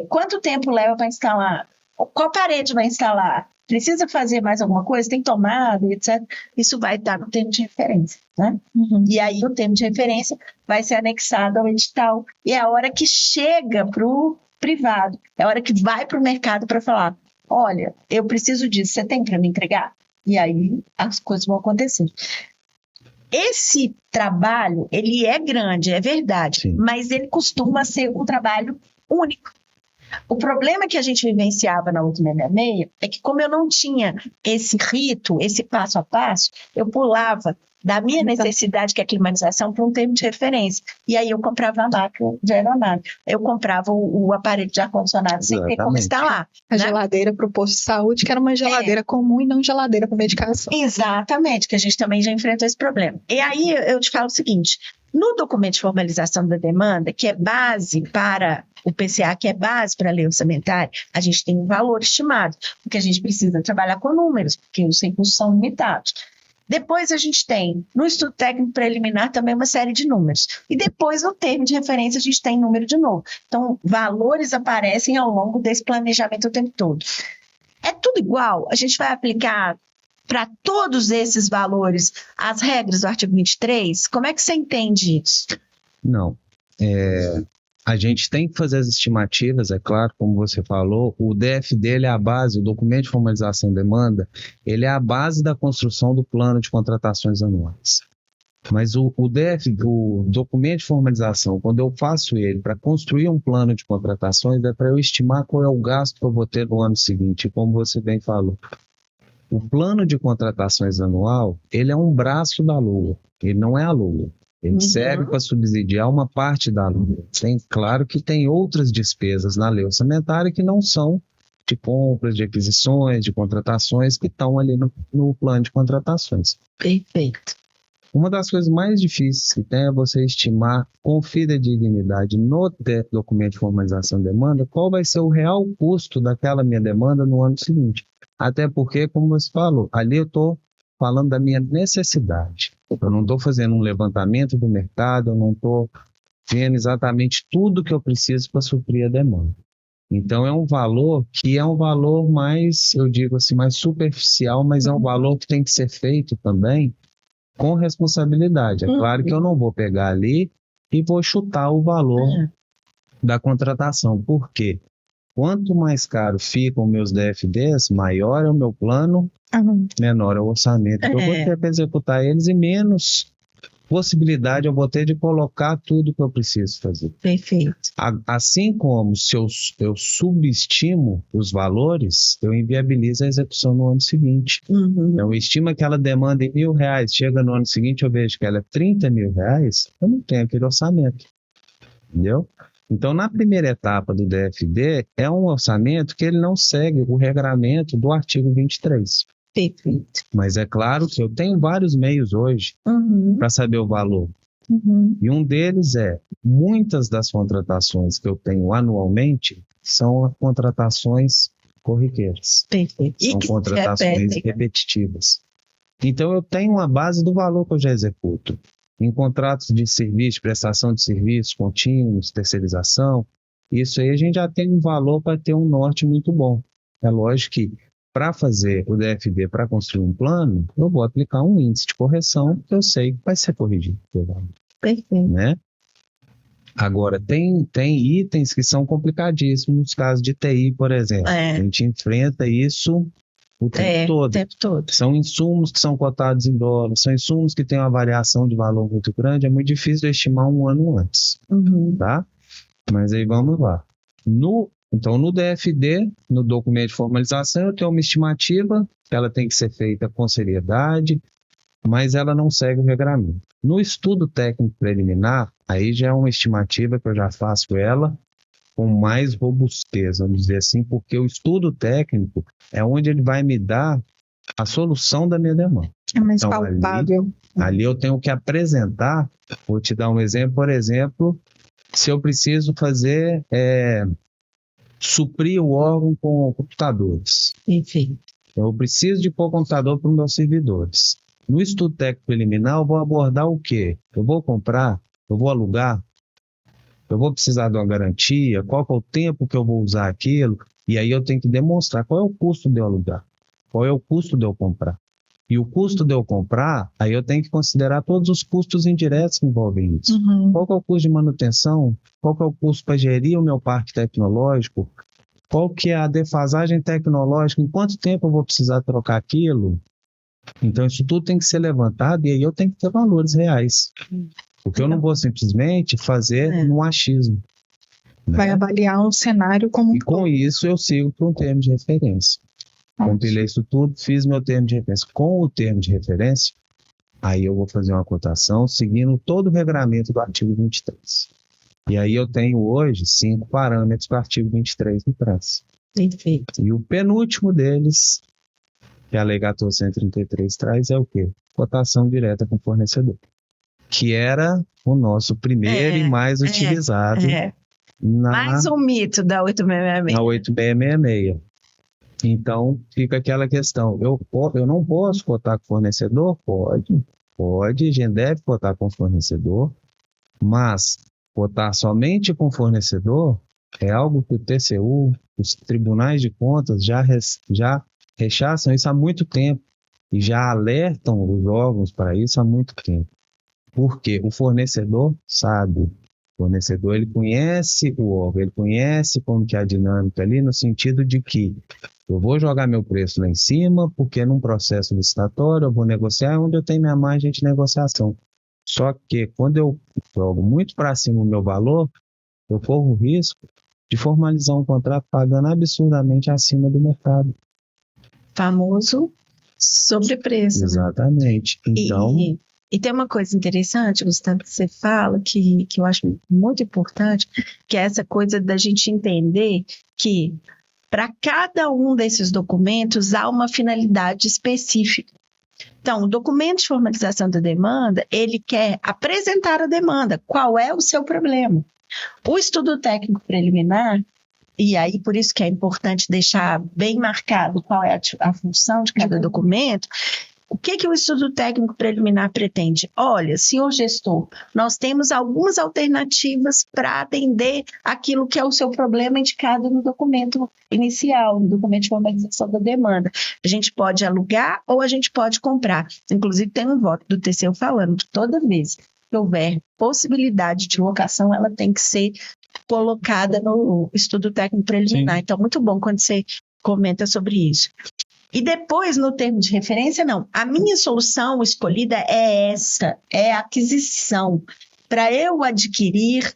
Quanto tempo leva para instalar? Qual parede vai instalar? Precisa fazer mais alguma coisa? Tem tomada, etc. Isso vai estar no termo de referência, né? Uhum. E aí o termo de referência vai ser anexado ao edital. E é a hora que chega para o privado, é a hora que vai para o mercado para falar, olha, eu preciso disso, você tem para me entregar? E aí as coisas vão acontecer. Esse trabalho, ele é grande, é verdade, Sim. mas ele costuma ser um trabalho único. O problema que a gente vivenciava na última 66 é que, como eu não tinha esse rito, esse passo a passo, eu pulava da minha necessidade, que é a climatização, para um termo de referência. E aí eu comprava a máquina de aeronave, eu comprava o aparelho de ar-condicionado sem ter como instalar. A né? geladeira para o posto de saúde, que era uma geladeira comum e não geladeira para medicação. Exatamente, que a gente também já enfrentou esse problema. E aí eu te falo o seguinte, no documento de formalização da demanda, que é base para o PCA, que é base para a lei orçamentária, a gente tem um valor estimado, porque a gente precisa trabalhar com números, porque os recursos são limitados. Depois a gente tem, no estudo técnico preliminar, também uma série de números. E depois, no termo de referência, a gente tem número de novo. Então, valores aparecem ao longo desse planejamento o tempo todo. É tudo igual? A gente vai aplicar para todos esses valores as regras do artigo 23? Como é que você entende isso? Não. A gente tem que fazer as estimativas, é claro, como você falou, o DFD ele é a base, o documento de formalização de demanda, ele é a base da construção do plano de contratações anuais. Mas o documento de formalização, quando eu faço ele para construir um plano de contratações, é para eu estimar qual é o gasto que eu vou ter no ano seguinte, como você bem falou. O plano de contratações anual, ele é um braço da LOA, ele não é a LOA. Ele serve para subsidiar uma parte da LOA. Claro que tem outras despesas na lei orçamentária que não são de compras, de aquisições, de contratações, que estão ali no plano de contratações. Perfeito. Uma das coisas mais difíceis que tem é você estimar com fidedignidade no documento de formalização de demanda qual vai ser o real custo daquela minha demanda no ano seguinte. Até porque, como você falou, ali eu estou falando da minha necessidade. Eu não estou fazendo um levantamento do mercado, eu não estou vendo exatamente tudo que eu preciso para suprir a demanda. Então, é um valor que é um valor mais, eu digo assim, mais superficial, mas é um valor que tem que ser feito também com responsabilidade. É claro que eu não vou pegar ali e vou chutar o valor da contratação. Por quê? Quanto mais caro ficam meus DFDs, maior é o meu plano, menor é o orçamento que eu vou ter para executar eles e menos possibilidade eu vou ter de colocar tudo que eu preciso fazer. Perfeito. Assim como se eu subestimo os valores, eu inviabilizo a execução no ano seguinte. Eu estimo aquela demanda em R$1.000, chega no ano seguinte eu vejo que ela é R$30.000, eu não tenho aquele orçamento. Entendeu? Então, na primeira etapa do DFD, é um orçamento que ele não segue o regramento do artigo 23. Perfeito. Mas é claro que eu tenho vários meios hoje para saber o valor. E um deles é, muitas das contratações que eu tenho anualmente são contratações corriqueiras. Perfeito. São contratações repetitivas. Então, eu tenho uma base do valor que eu já executo. Em contratos de serviço, prestação de serviços contínuos, terceirização, isso aí a gente já tem um valor para ter um norte muito bom. É lógico que para fazer o DFD, para construir um plano, eu vou aplicar um índice de correção que eu sei que vai ser corrigido. Perfeito. Né? Agora, tem itens que são complicadíssimos, nos casos de TI, por exemplo. A gente enfrenta isso o tempo todo. São insumos que são cotados em dólar, são insumos que têm uma variação de valor muito grande, é muito difícil de estimar um ano antes. Tá? Mas aí vamos lá. Então, no DFD, no documento de formalização, eu tenho uma estimativa, ela tem que ser feita com seriedade, mas ela não segue o regramento. No estudo técnico preliminar, aí já é uma estimativa que eu já faço ela com mais robustez, vamos dizer assim, porque o estudo técnico é onde ele vai me dar a solução da minha demanda. É mais palpável. Ali eu tenho que apresentar, vou te dar um exemplo, por exemplo, se eu preciso fazer... suprir o órgão com computadores. Enfim. Eu preciso de pôr computador para os meus servidores. No estudo técnico preliminar, eu vou abordar o quê? Eu vou comprar? Eu vou alugar? Eu vou precisar de uma garantia? Qual que é o tempo que eu vou usar aquilo? E aí eu tenho que demonstrar qual é o custo de eu alugar, qual é o custo de eu comprar. E o custo de eu comprar, aí eu tenho que considerar todos os custos indiretos que envolvem isso. Qual que é o custo de manutenção? Qual que é o custo para gerir o meu parque tecnológico? Qual que é a defasagem tecnológica? Em quanto tempo eu vou precisar trocar aquilo? Então, isso tudo tem que ser levantado e aí eu tenho que ter valores reais. Porque eu não vou simplesmente fazer um achismo. Vai avaliar um cenário como... E com isso eu sigo para um termo de referência. Compilei isso tudo, fiz meu termo de referência. Com o termo de referência, aí eu vou fazer uma cotação seguindo todo o regramento do artigo 23. E aí eu tenho hoje 5 parâmetros que o artigo 23 me traz. Perfeito. E o penúltimo deles, que a Lei 14.133 traz, é o quê? Cotação direta com o fornecedor. Que era o nosso primeiro e mais utilizado. Mais um mito da 8666. Na 8666. Então, fica aquela questão, eu não posso cotar com fornecedor? Pode, a gente deve cotar com fornecedor, mas cotar somente com fornecedor é algo que o TCU, os tribunais de contas já rechaçam isso há muito tempo e já alertam os órgãos para isso há muito tempo. Porque o fornecedor sabe, o fornecedor ele conhece o órgão, ele conhece como que é a dinâmica ali, no sentido de que eu vou jogar meu preço lá em cima, porque num processo licitatório eu vou negociar onde eu tenho minha margem de negociação. Só que quando eu jogo muito para cima o meu valor, eu corro o risco de formalizar um contrato pagando absurdamente acima do mercado. Famoso sobrepreço. Né? Exatamente. Então, E tem uma coisa interessante, Gustavo, que você fala, que eu acho muito importante, que é essa coisa da gente entender que para cada um desses documentos há uma finalidade específica. Então, o documento de formalização da demanda, ele quer apresentar a demanda, qual é o seu problema. O estudo técnico preliminar, e aí por isso que é importante deixar bem marcado qual é a função de cada documento. O que o estudo técnico preliminar pretende? Olha, senhor gestor, nós temos algumas alternativas para atender aquilo que é o seu problema indicado no documento inicial, no documento de formalização da demanda. A gente pode alugar ou a gente pode comprar. Inclusive, tem um voto do TCU falando que toda vez que houver possibilidade de locação, ela tem que ser colocada no estudo técnico preliminar. Sim. Então, muito bom quando você comenta sobre isso. E depois, no termo de referência, não. A minha solução escolhida é essa, é a aquisição. Para eu adquirir,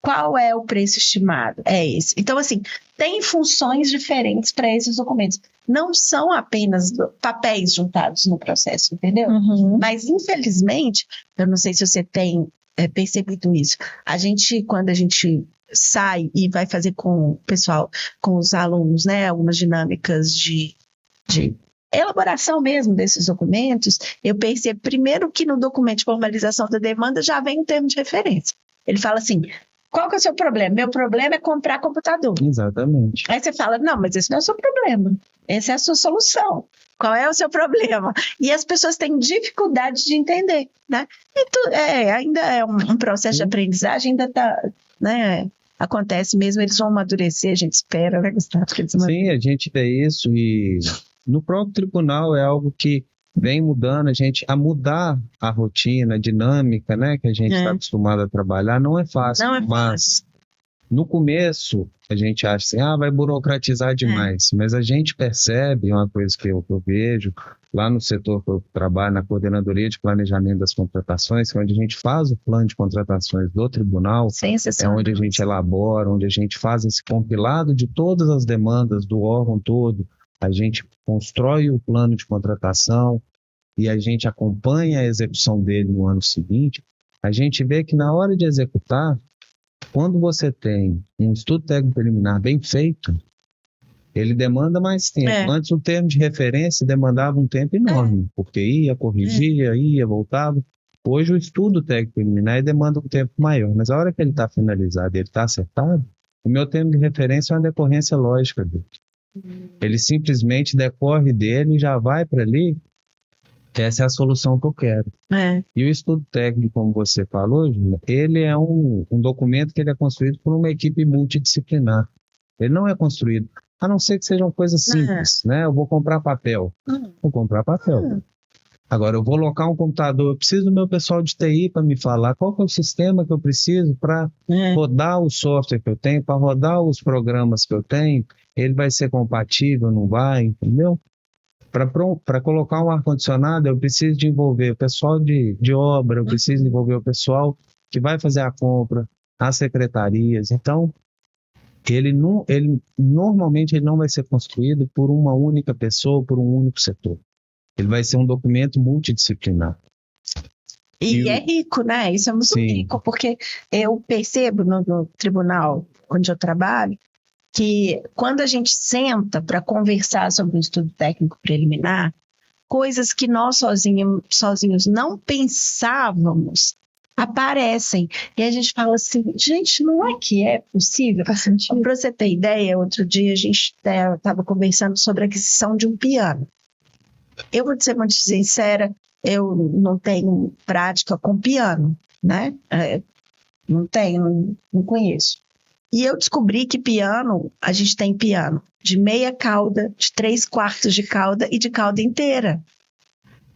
qual é o preço estimado? É esse. Então, assim, tem funções diferentes para esses documentos. Não são apenas papéis juntados no processo, entendeu? Uhum. Mas, infelizmente, eu não sei se você tem percebido isso. Quando a gente sai e vai fazer com o pessoal, com os alunos, né, algumas dinâmicas de elaboração mesmo desses documentos, eu percebo primeiro que no documento de formalização da demanda já vem um termo de referência. Ele fala assim, qual que é o seu problema? Meu problema é comprar computador. Exatamente. Aí você fala, não, mas esse não é o seu problema, essa é a sua solução. Qual é o seu problema? E as pessoas têm dificuldade de entender, né? Ainda é um processo de aprendizagem, ainda está, né? Acontece mesmo, eles vão amadurecer, a gente espera, né, Gustavo? Sim, a gente vê isso e no próprio tribunal é algo que vem mudando, a mudar a rotina, a dinâmica, né, que a gente está acostumado a trabalhar, não é fácil. Não é fácil. Mas no começo a gente acha assim, vai burocratizar demais, mas a gente percebe uma coisa que eu vejo lá no setor que eu trabalho, na coordenadoria de planejamento das contratações, que é onde a gente faz o plano de contratações do tribunal, é onde a gente elabora, onde a gente faz esse compilado de todas as demandas do órgão todo, a gente constrói o plano de contratação e a gente acompanha a execução dele no ano seguinte. A gente vê que na hora de executar, quando você tem um estudo técnico preliminar bem feito, ele demanda mais tempo. Antes, o termo de referência demandava um tempo enorme, porque ia, corrigia, ia, voltava. Hoje, o estudo técnico preliminar demanda um tempo maior, mas a hora que ele está finalizado e ele está acertado, o meu termo de referência é uma decorrência lógica dele. Ele simplesmente decorre dele e já vai para ali. Essa é a solução que eu quero. E o estudo técnico, como você falou, Júlia, ele é um documento que ele é construído por uma equipe multidisciplinar. Ele não é construído, a não ser que sejam coisas simples, né? Eu vou comprar papel. Vou comprar papel. Agora, eu vou alocar um computador, eu preciso do meu pessoal de TI para me falar qual que é o sistema que eu preciso para rodar o software que eu tenho, para rodar os programas que eu tenho, ele vai ser compatível, não vai, entendeu? Para colocar um ar-condicionado, eu preciso de envolver o pessoal de obra, eu preciso envolver o pessoal que vai fazer a compra, as secretarias. Então, normalmente ele não vai ser construído por uma única pessoa, por um único setor. Ele vai ser um documento multidisciplinar. E é rico, né? Isso é muito rico, porque eu percebo no tribunal onde eu trabalho, que quando a gente senta para conversar sobre o estudo técnico preliminar, coisas que nós sozinhos não pensávamos aparecem. E a gente fala assim, gente, não é que é possível? Para você ter ideia, outro dia a gente estava conversando sobre a aquisição de um piano. Eu vou ser muito sincera, eu não tenho prática com piano, né? Não tenho, não conheço. E eu descobri que piano, a gente tem piano de meia cauda, de 3/4 de cauda e de cauda inteira.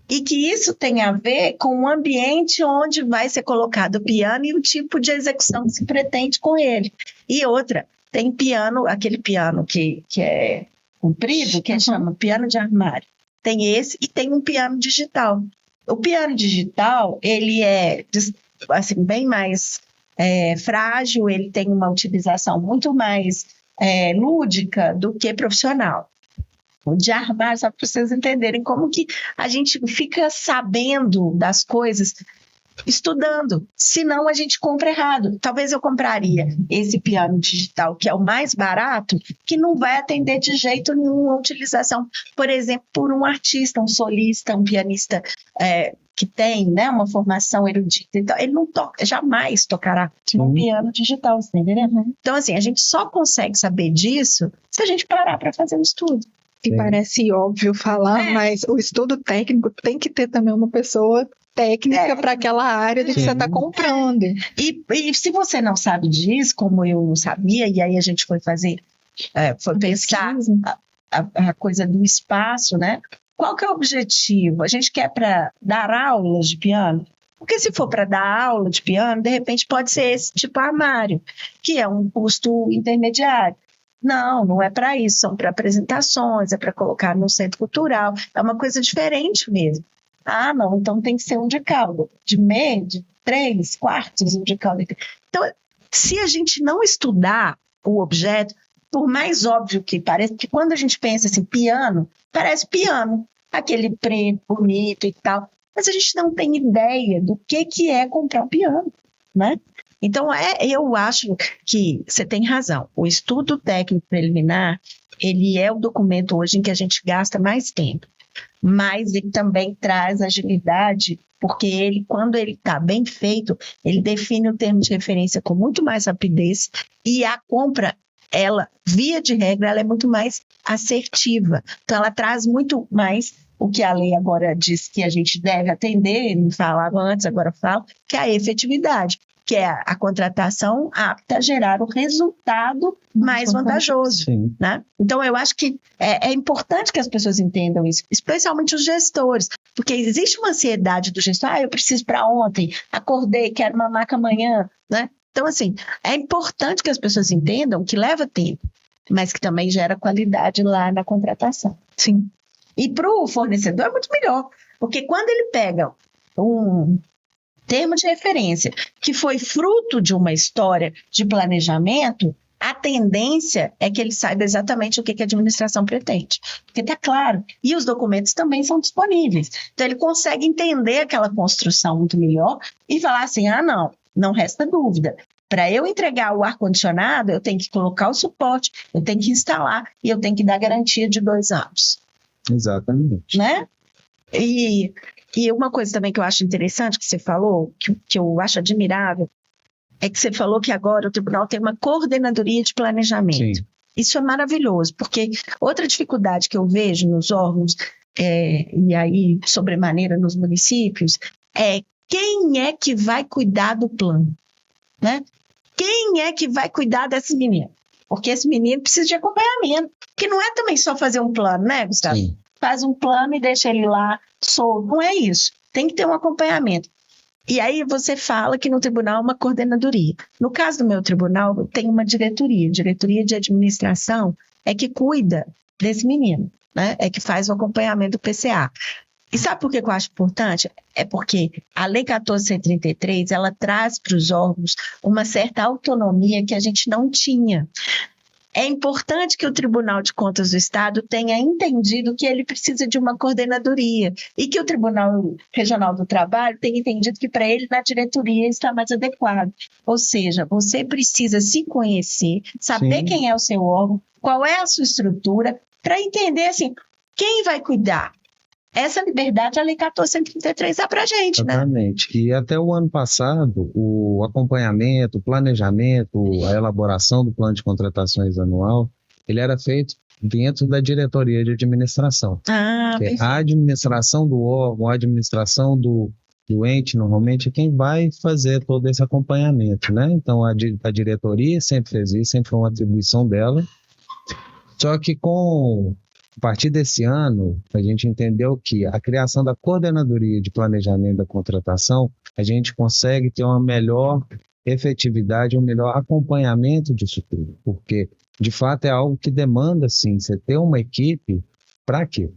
E que isso tem a ver com o ambiente onde vai ser colocado o piano e o tipo de execução que se pretende com ele. E outra, tem piano, aquele piano que é comprido, que chama piano de armário. Tem esse e tem um piano digital. O piano digital, ele é assim, bem mais frágil, ele tem uma utilização muito mais lúdica do que profissional. O de armar, só para vocês entenderem como que a gente fica sabendo das coisas estudando, senão a gente compra errado. Talvez eu compraria esse piano digital, que é o mais barato, que não vai atender de jeito nenhum a utilização, por exemplo, por um artista, um solista, um pianista que tem, né, uma formação erudita. Então, ele não toca, jamais tocará um piano digital, você tá entendendo? Então, assim, a gente só consegue saber disso se a gente parar para fazer um estudo. Que parece óbvio falar, mas o estudo técnico tem que ter também uma pessoa técnica para aquela área de que você está comprando. E se você não sabe disso, como eu não sabia, e aí a gente foi fazer, foi pensar a coisa do espaço, né? Qual que é o objetivo? A gente quer para dar aulas de piano? Porque se for para dar aula de piano, de repente pode ser esse tipo armário, que é um custo intermediário. Não é para isso, são para apresentações, é para colocar no centro cultural, é uma coisa diferente mesmo. Ah, não, então tem que ser um de cauda, de meio, de 3/4 um de cauda. Então, se a gente não estudar o objeto, por mais óbvio que pareça, que quando a gente pensa assim, piano, parece piano, aquele preto, bonito e tal, mas a gente não tem ideia do que é comprar um piano, né? Então, eu acho que você tem razão. O estudo técnico preliminar, ele é o documento hoje em que a gente gasta mais tempo. Mas ele também traz agilidade, porque ele, quando ele está bem feito, ele define o termo de referência com muito mais rapidez e a compra, ela, via de regra, ela é muito mais assertiva. Então, ela traz muito mais o que a lei agora diz que a gente deve atender, não falava antes, agora falo, que é a efetividade, que é a contratação apta a gerar o resultado mais vantajoso. Né? Então, eu acho que é importante que as pessoas entendam isso, especialmente os gestores, porque existe uma ansiedade do gestor, eu preciso para ontem, acordei, quero uma maca amanhã, né? Então, assim, é importante que as pessoas entendam que leva tempo, mas que também gera qualidade lá na contratação. Sim. E para o fornecedor é muito melhor, porque quando ele pega um termo de referência que foi fruto de uma história de planejamento, a tendência é que ele saiba exatamente o que a administração pretende. Porque está claro. E os documentos também são disponíveis. Então, ele consegue entender aquela construção muito melhor e falar assim, não resta dúvida. Para eu entregar o ar-condicionado, eu tenho que colocar o suporte, eu tenho que instalar e eu tenho que dar garantia de 2 anos. Exatamente. Né? E uma coisa também que eu acho interessante que você falou, que eu acho admirável, é que você falou que agora o tribunal tem uma coordenadoria de planejamento. Sim. Isso é maravilhoso, porque outra dificuldade que eu vejo nos órgãos, e aí sobremaneira nos municípios, é quem é que vai cuidar do plano? Né? Quem é que vai cuidar desse menino? Porque esse menino precisa de acompanhamento, que não é também só fazer um plano, né, Gustavo? Sim. Faz um plano e deixa ele lá solto. Não é isso. Tem que ter um acompanhamento. E aí você fala que no tribunal é uma coordenadoria. No caso do meu tribunal, tem uma diretoria. Diretoria de administração é que cuida desse menino, né? É que faz o acompanhamento do PCA. E sabe por que eu acho importante? É porque a Lei 14.133, ela traz para os órgãos uma certa autonomia que a gente não tinha. É importante que o Tribunal de Contas do Estado tenha entendido que ele precisa de uma coordenadoria e que o Tribunal Regional do Trabalho tenha entendido que para ele na diretoria está mais adequado. Ou seja, você precisa se conhecer, saber quem é o seu órgão, qual é a sua estrutura, para entender assim, quem vai cuidar. Essa liberdade a Lei 14.133 dá para a gente, né? Exatamente. E até o ano passado, o acompanhamento, o planejamento, a elaboração do plano de contratações anual, ele era feito dentro da diretoria de administração. A administração do órgão, a administração do ente, normalmente, é quem vai fazer todo esse acompanhamento, né? Então, a diretoria sempre fez isso, sempre foi uma atribuição dela. Só que a partir desse ano, a gente entendeu que a criação da coordenadoria de planejamento da contratação, a gente consegue ter uma melhor efetividade, um melhor acompanhamento disso tudo, porque, de fato, é algo que demanda, sim, você ter uma equipe para quê?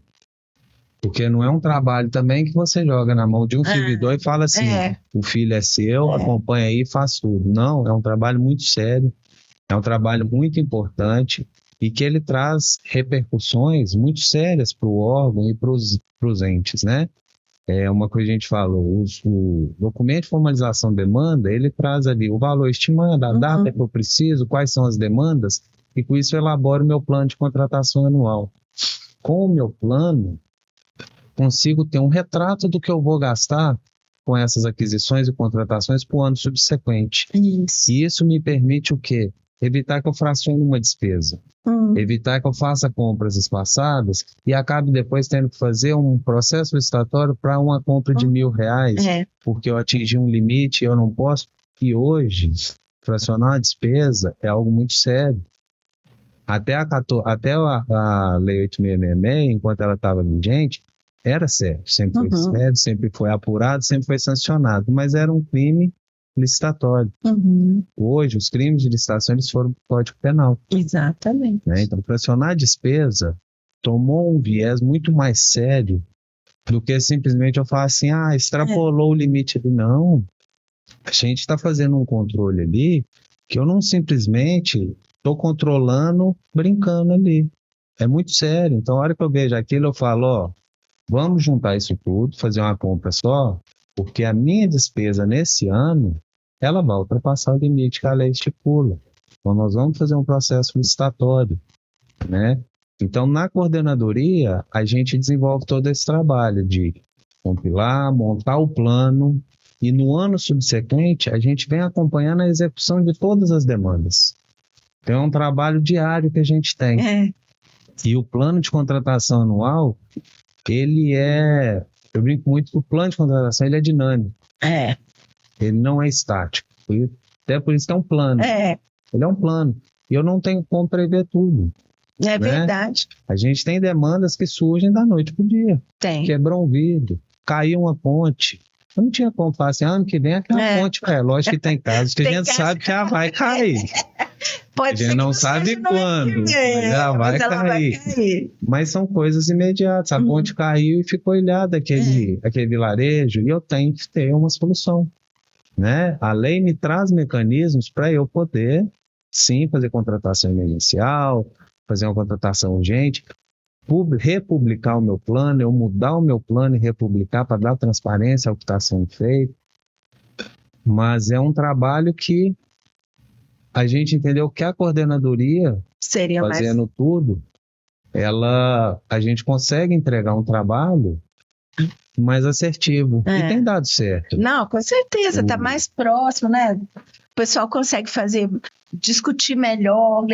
Porque não é um trabalho também que você joga na mão de um servidor e fala assim, o filho é seu, acompanha aí e faz tudo. Não, é um trabalho muito sério, é um trabalho muito importante e que ele traz repercussões muito sérias para o órgão e para os entes, né? É uma coisa que a gente falou, o documento de formalização de demanda, ele traz ali o valor estimado, a data que eu preciso, quais são as demandas, e com isso eu elaboro o meu plano de contratação anual. Com o meu plano, consigo ter um retrato do que eu vou gastar com essas aquisições e contratações para o ano subsequente. Isso. E isso me permite o quê? Evitar que eu fracione uma despesa. Evitar que eu faça compras espaçadas e acabe depois tendo que fazer um processo licitatório para uma compra de R$1.000, porque eu atingi um limite e eu não posso. E hoje, fracionar a despesa é algo muito sério. Até a Lei 8.666, enquanto ela estava vigente, era sério. Sempre foi sério, sempre foi apurado, sempre foi sancionado, mas era um crime licitatório. Hoje, os crimes de licitação eles foram para o Código Penal. Exatamente. Né? Então, fracionar a despesa tomou um viés muito mais sério do que simplesmente eu falar assim, extrapolou o limite do não. A gente está fazendo um controle ali que eu não simplesmente estou controlando, brincando ali. É muito sério. Então, a hora que eu vejo aquilo, eu falo, vamos juntar isso tudo, fazer uma compra só, porque a minha despesa nesse ano, ela vai ultrapassar o limite que a lei estipula. Então, nós vamos fazer um processo licitatório, né? Então, na coordenadoria, a gente desenvolve todo esse trabalho de compilar, montar o plano, e no ano subsequente, a gente vem acompanhando a execução de todas as demandas. Então, é um trabalho diário que a gente tem. E o plano de contratação anual, ele eu brinco muito que o plano de contratação ele é dinâmico. Ele não é estático. Até por isso que é um plano. Ele é um plano. E eu não tenho como prever tudo. É verdade. A gente tem demandas que surgem da noite pro dia. Quebrou um vidro, caiu uma ponte. Eu não tinha como falar assim, ano que vem aquela ponte. Lógico que tem casos que a gente sabe que ela vai cair. Pode a gente ser não sabe quando, mas ela vai cair. Mas são coisas imediatas. A ponte caiu e ficou ilhada aquele vilarejo, e eu tenho que ter uma solução. Né? A lei me traz mecanismos para eu poder, sim, fazer contratação emergencial, fazer uma contratação urgente, republicar o meu plano, eu mudar o meu plano e republicar para dar transparência ao que está sendo feito. Mas é um trabalho que a gente entendeu que a coordenadoria, fazendo tudo, a gente consegue entregar um trabalho mais assertivo. E tem dado certo. Não, com certeza, está mais próximo, né? O pessoal consegue discutir melhor,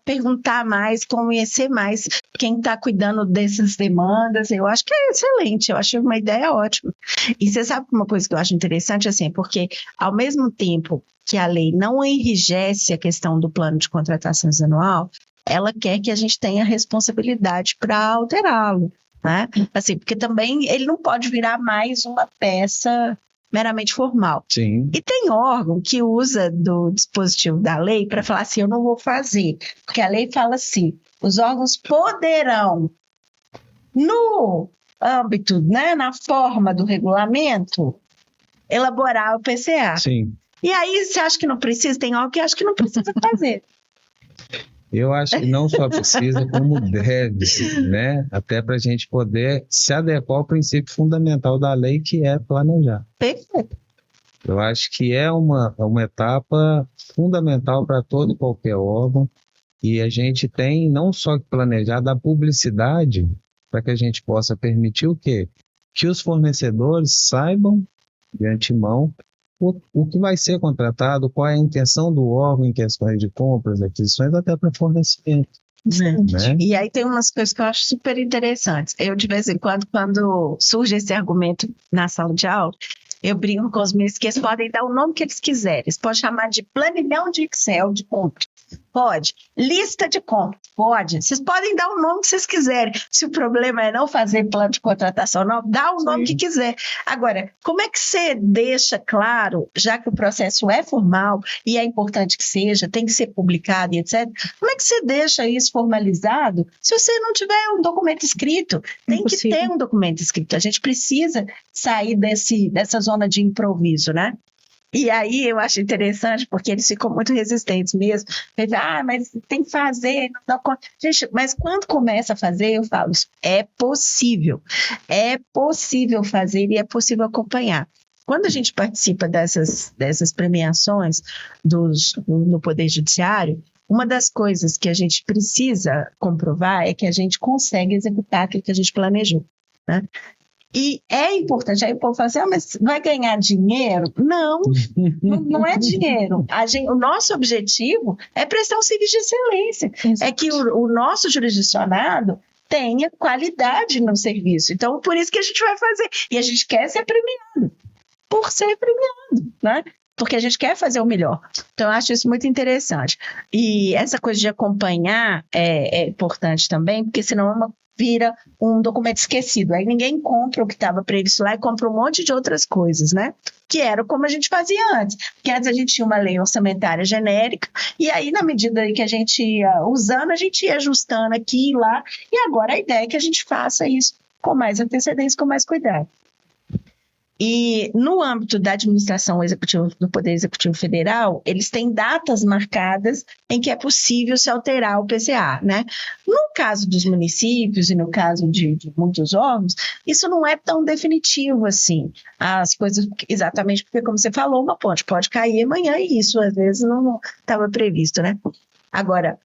perguntar mais, conhecer mais quem está cuidando dessas demandas. Eu acho que é excelente, eu acho uma ideia ótima. E você sabe uma coisa que eu acho interessante, assim, porque ao mesmo tempo que a lei não enrijece a questão do plano de contratações anual, ela quer que a gente tenha responsabilidade para alterá-lo, né? Assim, porque também ele não pode virar mais uma peça meramente formal. Sim. E tem órgão que usa do dispositivo da lei para falar assim, eu não vou fazer, porque a lei fala assim, os órgãos poderão, no âmbito, né, na forma do regulamento, elaborar o PCA. Sim. E aí, você acha que não precisa? Tem órgão que acha que não precisa fazer. Eu acho que não só precisa, como deve, né? Até para a gente poder se adequar ao princípio fundamental da lei, que é planejar. Perfeito. Eu acho que é uma etapa fundamental para todo e qualquer órgão, e a gente tem não só que planejar, dar publicidade para que a gente possa permitir o quê? Que os fornecedores saibam de antemão o que vai ser contratado, qual é a intenção do órgão em questões de compras, aquisições, até para fornecimento. Né? E aí tem umas coisas que eu acho super interessantes. Eu, de vez em quando surge esse argumento na sala de aula, eu brinco com os meus que eles podem dar o nome que eles quiserem. Eles podem chamar de planilhão de Excel de compras. Pode. Lista de compras? Pode. Vocês podem dar o nome que vocês quiserem. Se o problema é não fazer plano de contratação, não, dá o nome que quiser. Agora, como é que você deixa claro, já que o processo é formal e é importante que seja, tem que ser publicado e etc., como é que você deixa isso formalizado se você não tiver um documento escrito? Tem que ter um documento escrito. A gente precisa sair dessa zona de improviso, né? E aí eu acho interessante, porque eles ficam muito resistentes mesmo. Eles dizem, mas tem que fazer. Não, gente, mas quando começa a fazer, eu falo, isso é possível fazer e é possível acompanhar. Quando a gente participa dessas premiações no Poder Judiciário, uma das coisas que a gente precisa comprovar é que a gente consegue executar aquilo que a gente planejou, né? E é importante, aí o povo fala assim, mas vai ganhar dinheiro? Não, não é dinheiro. O nosso objetivo é prestar um serviço de excelência. Exato. É que o nosso jurisdicionado tenha qualidade no serviço. Então, por isso que a gente vai fazer. E a gente quer ser premiado, por ser premiado, né? Porque a gente quer fazer o melhor. Então, eu acho isso muito interessante. E essa coisa de acompanhar é importante também, porque senão vira um documento esquecido. Aí ninguém compra o que estava previsto lá e compra um monte de outras coisas, né? Que era como a gente fazia antes. Porque antes a gente tinha uma lei orçamentária genérica e aí, na medida que a gente ia usando, a gente ia ajustando aqui e lá. E agora a ideia é que a gente faça isso com mais antecedência, com mais cuidado. E no âmbito da administração executiva, do Poder Executivo Federal, eles têm datas marcadas em que é possível se alterar o PCA, né? No caso dos municípios e no caso de muitos órgãos, isso não é tão definitivo assim. As coisas, exatamente porque, como você falou, uma ponte pode cair amanhã e isso às vezes não estava previsto, né? Agora,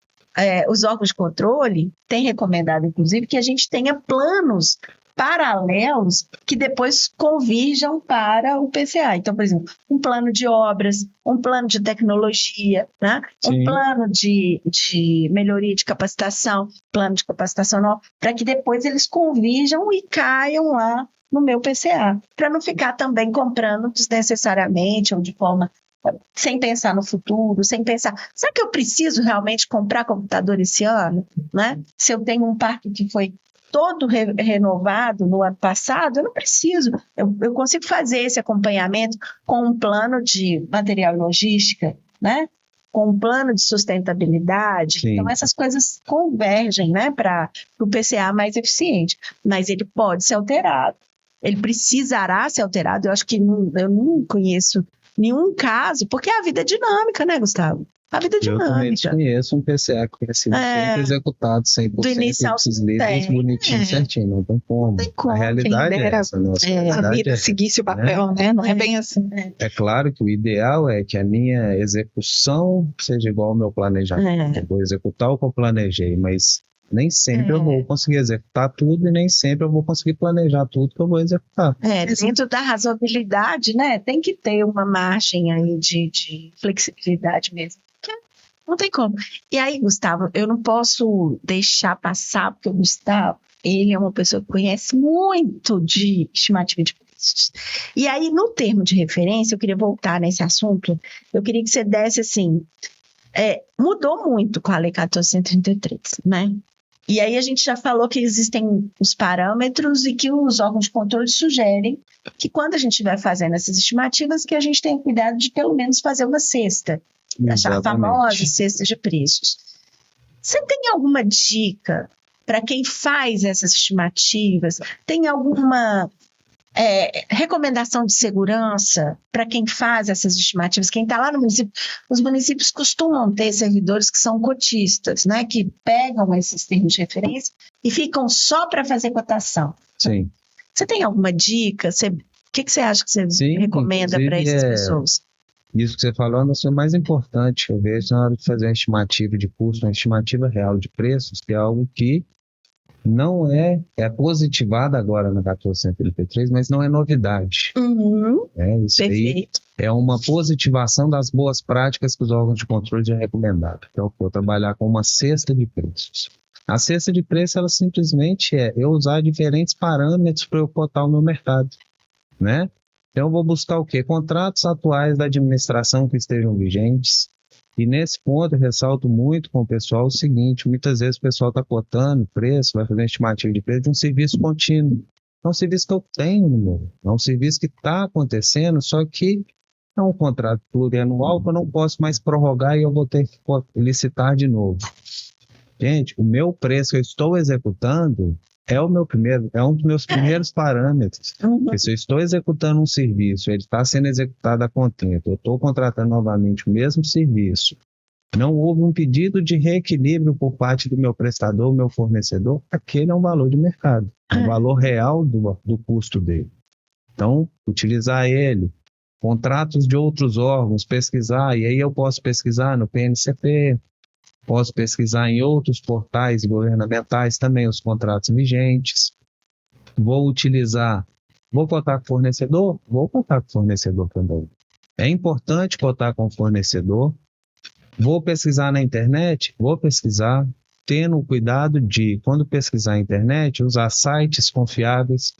os órgãos de controle têm recomendado, inclusive, que a gente tenha planos paralelos que depois convirjam para o PCA. Então, por exemplo, um plano de obras, um plano de tecnologia, né? Um plano de melhoria de capacitação, plano de capacitação nova, para que depois eles convirjam e caiam lá no meu PCA, para não ficar também comprando desnecessariamente ou de forma sem pensar no futuro, sem pensar, será que eu preciso realmente comprar computador esse ano? Né? Se eu tenho um parque que foi todo renovado no ano passado, eu não preciso. Eu consigo fazer esse acompanhamento com um plano de material e logística, né? Com um plano de sustentabilidade. Sim. Então, essas coisas convergem, né, para o PCA mais eficiente. Mas ele pode ser alterado. Ele precisará ser alterado. Eu acho que eu não conheço nenhum caso, porque a vida é dinâmica, né, Gustavo? A vida dinâmica. Eu também desconheço um PCA que tenha sido sempre executado 100%, do inicial, esses líderes bonitinho, certinho, não tem como. A realidade é essa. A vida seguisse o papel, né? Não é bem assim. É claro que o ideal é que a minha execução seja igual ao meu planejamento. Eu vou executar o que eu planejei, mas nem sempre eu vou conseguir executar tudo e nem sempre eu vou conseguir planejar tudo que eu vou executar. Dentro da razoabilidade, né? Tem que ter uma margem aí de flexibilidade mesmo. Não tem como. E aí, Gustavo, eu não posso deixar passar, porque o Gustavo, ele é uma pessoa que conhece muito de estimativa de preços. E aí, no termo de referência, eu queria voltar nesse assunto, eu queria que você desse assim, mudou muito com a Lei 1433, né? E aí a gente já falou que existem os parâmetros e que os órgãos de controle sugerem que quando a gente estiver fazendo essas estimativas, que a gente tenha cuidado de pelo menos fazer uma cesta. A famosa cesta de preços. Você tem alguma dica para quem faz essas estimativas? Tem alguma recomendação de segurança para quem faz essas estimativas? Quem está lá no município, os municípios costumam ter servidores que são cotistas, né? Que pegam esses termos de referência e ficam só para fazer cotação. Sim. Você tem alguma dica? O que você acha que você recomenda para essas pessoas? Isso que você falou é uma das coisas mais importantes, eu vejo, na hora de fazer uma estimativa de custo, uma estimativa real de preços, que é algo que não é positivado agora na 1433, mas não é novidade. Isso Perfeito. aí é uma positivação das boas práticas que os órgãos de controle já recomendaram. Então, eu vou trabalhar com uma cesta de preços. A cesta de preços, ela simplesmente eu usar diferentes parâmetros para eu cotar o meu mercado, né? Então, eu vou buscar o quê? Contratos atuais da administração que estejam vigentes, E nesse ponto eu ressalto muito com o pessoal o seguinte: muitas vezes o pessoal está cotando preço, vai fazer uma estimativa de preço de um serviço contínuo. É um serviço que eu tenho, é um serviço que está acontecendo, só que é um contrato plurianual que eu não posso mais prorrogar e eu vou ter que licitar de novo. Gente, o meu preço que eu estou executando é um dos meus primeiros parâmetros. Porque se eu estou executando um serviço, ele está sendo executado a contento, eu estou contratando novamente o mesmo serviço, não houve um pedido de reequilíbrio por parte do meu prestador, meu fornecedor, aquele é um valor de mercado, é um valor real do custo dele. Então, utilizar ele, contratos de outros órgãos, pesquisar, e aí eu posso pesquisar no PNCP, posso pesquisar em outros portais governamentais também os contratos vigentes. Vou cotar com fornecedor? Vou cotar com fornecedor também. É importante cotar com fornecedor. Vou pesquisar na internet? Vou pesquisar, tendo o cuidado de, quando pesquisar na internet, usar sites confiáveis,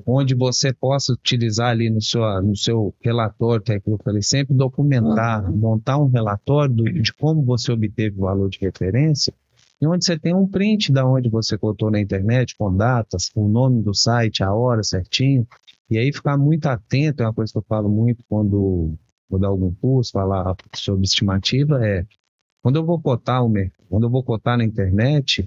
onde você possa utilizar ali no seu relatório, que eu falei, sempre documentar, montar um relatório de como você obteve o valor de referência, e onde você tem um print da onde você cotou na internet, com datas, com o nome do site, a hora certinho, e aí ficar muito atento, é uma coisa que eu falo muito quando vou dar algum curso, falar sobre estimativa, quando eu vou cotar na internet,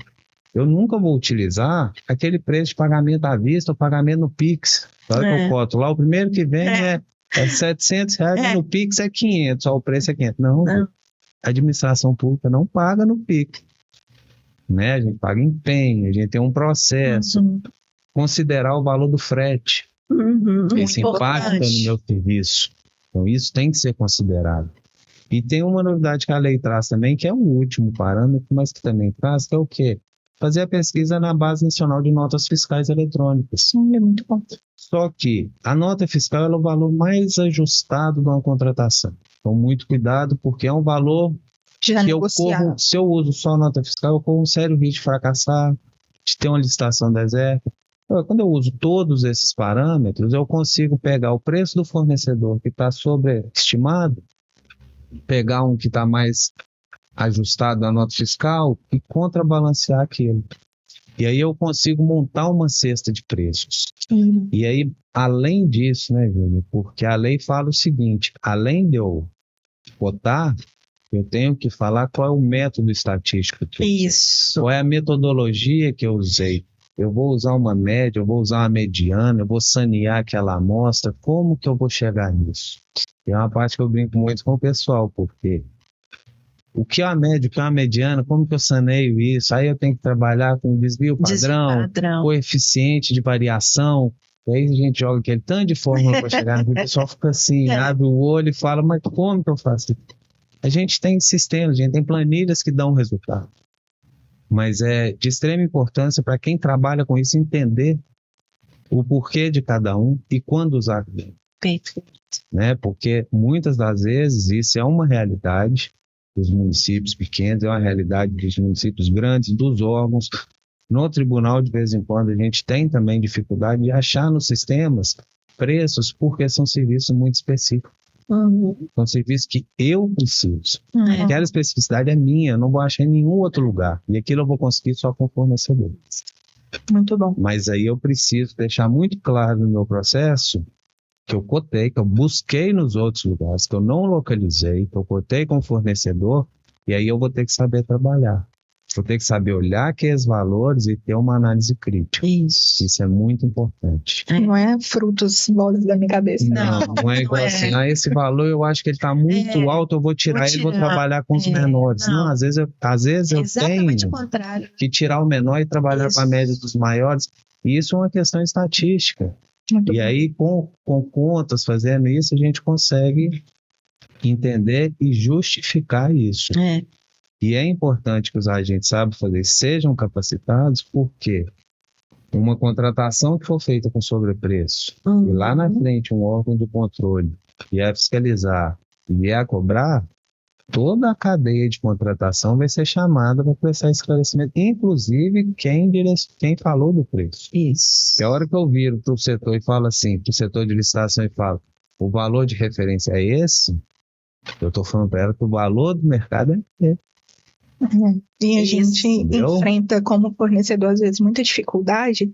eu nunca vou utilizar aquele preço de pagamento à vista ou pagamento no Pix. Olha que eu coto lá, o primeiro que vem é R$700, e no Pix é 500, só o preço é 500. Não, a administração pública não paga no Pix. Né? A gente paga empenho, a gente tem um processo. Considerar o valor do frete. Isso impacta no meu serviço. Então, isso tem que ser considerado. E tem uma novidade que a lei traz também, que é o último parâmetro, mas que também traz, que é o quê? Fazer a pesquisa na Base Nacional de Notas Fiscais Eletrônicas. É muito bom. Só que a nota fiscal é o valor mais ajustado de uma contratação. Então, muito cuidado, porque é um valor que se eu uso só a nota fiscal, eu corro um sério risco de fracassar, de ter uma licitação deserta. Quando eu uso todos esses parâmetros, eu consigo pegar o preço do fornecedor que está sobreestimado, pegar um que está mais ajustado na nota fiscal e contrabalancear aquilo. E aí eu consigo montar uma cesta de preços. E aí, além disso, né, Júlia, porque a lei fala o seguinte, além de eu cotar, eu tenho que falar qual é o método estatístico que eu usei, qual é a metodologia que eu usei. Eu vou usar uma média, eu vou usar uma mediana, eu vou sanear aquela amostra, como que eu vou chegar nisso? E é uma parte que eu brinco muito com o pessoal, porque o que é a média, o que é a mediana, como que eu saneio isso? Aí eu tenho que trabalhar com desvio padrão, coeficiente de variação, e aí a gente joga aquele tanto de fórmula para chegar no pessoal fica assim, abre o olho e fala, mas como que eu faço isso? A gente tem sistemas, a gente tem planilhas que dão resultado. Mas é de extrema importância para quem trabalha com isso entender o porquê de cada um e quando usar. Né? Porque muitas das vezes isso é uma realidade dos municípios pequenos, é uma realidade dos municípios grandes, dos órgãos. No tribunal, de vez em quando, a gente tem também dificuldade de achar nos sistemas preços, porque são serviços muito específicos. São serviços que eu preciso. Aquela especificidade é minha, eu não vou achar em nenhum outro lugar. E aquilo eu vou conseguir só com fornecedor. Muito bom. Mas aí eu preciso deixar muito claro no meu processo que eu cotei, que eu busquei nos outros lugares, que eu não localizei, que eu cotei com o fornecedor, e aí eu vou ter que saber trabalhar. Vou ter que saber olhar aqueles valores e ter uma análise crítica. Isso é muito importante. Não é frutos bolas da minha cabeça. Não é igual assim, esse valor eu acho que ele está muito alto, eu vou tirar ele e vou trabalhar com os menores. Não, às vezes eu tenho que tirar o menor e trabalhar com a média dos maiores. E isso é uma questão estatística. Muito bom. Aí, com contas, fazendo isso, a gente consegue entender e justificar isso. E é importante que os agentes saibam fazer, sejam capacitados, porque uma contratação que for feita com sobrepreço, e lá na frente um órgão de controle vier fiscalizar e vier cobrar, toda a cadeia de contratação vai ser chamada para prestar esclarecimento, inclusive quem falou do preço. Isso. É a hora que eu viro para o setor e falo assim, para o setor de licitação e falo, o valor de referência é esse? Eu estou falando para ela que o valor do mercado é E a Isso, gente entendeu? enfrenta como fornecedor, às vezes, muita dificuldade,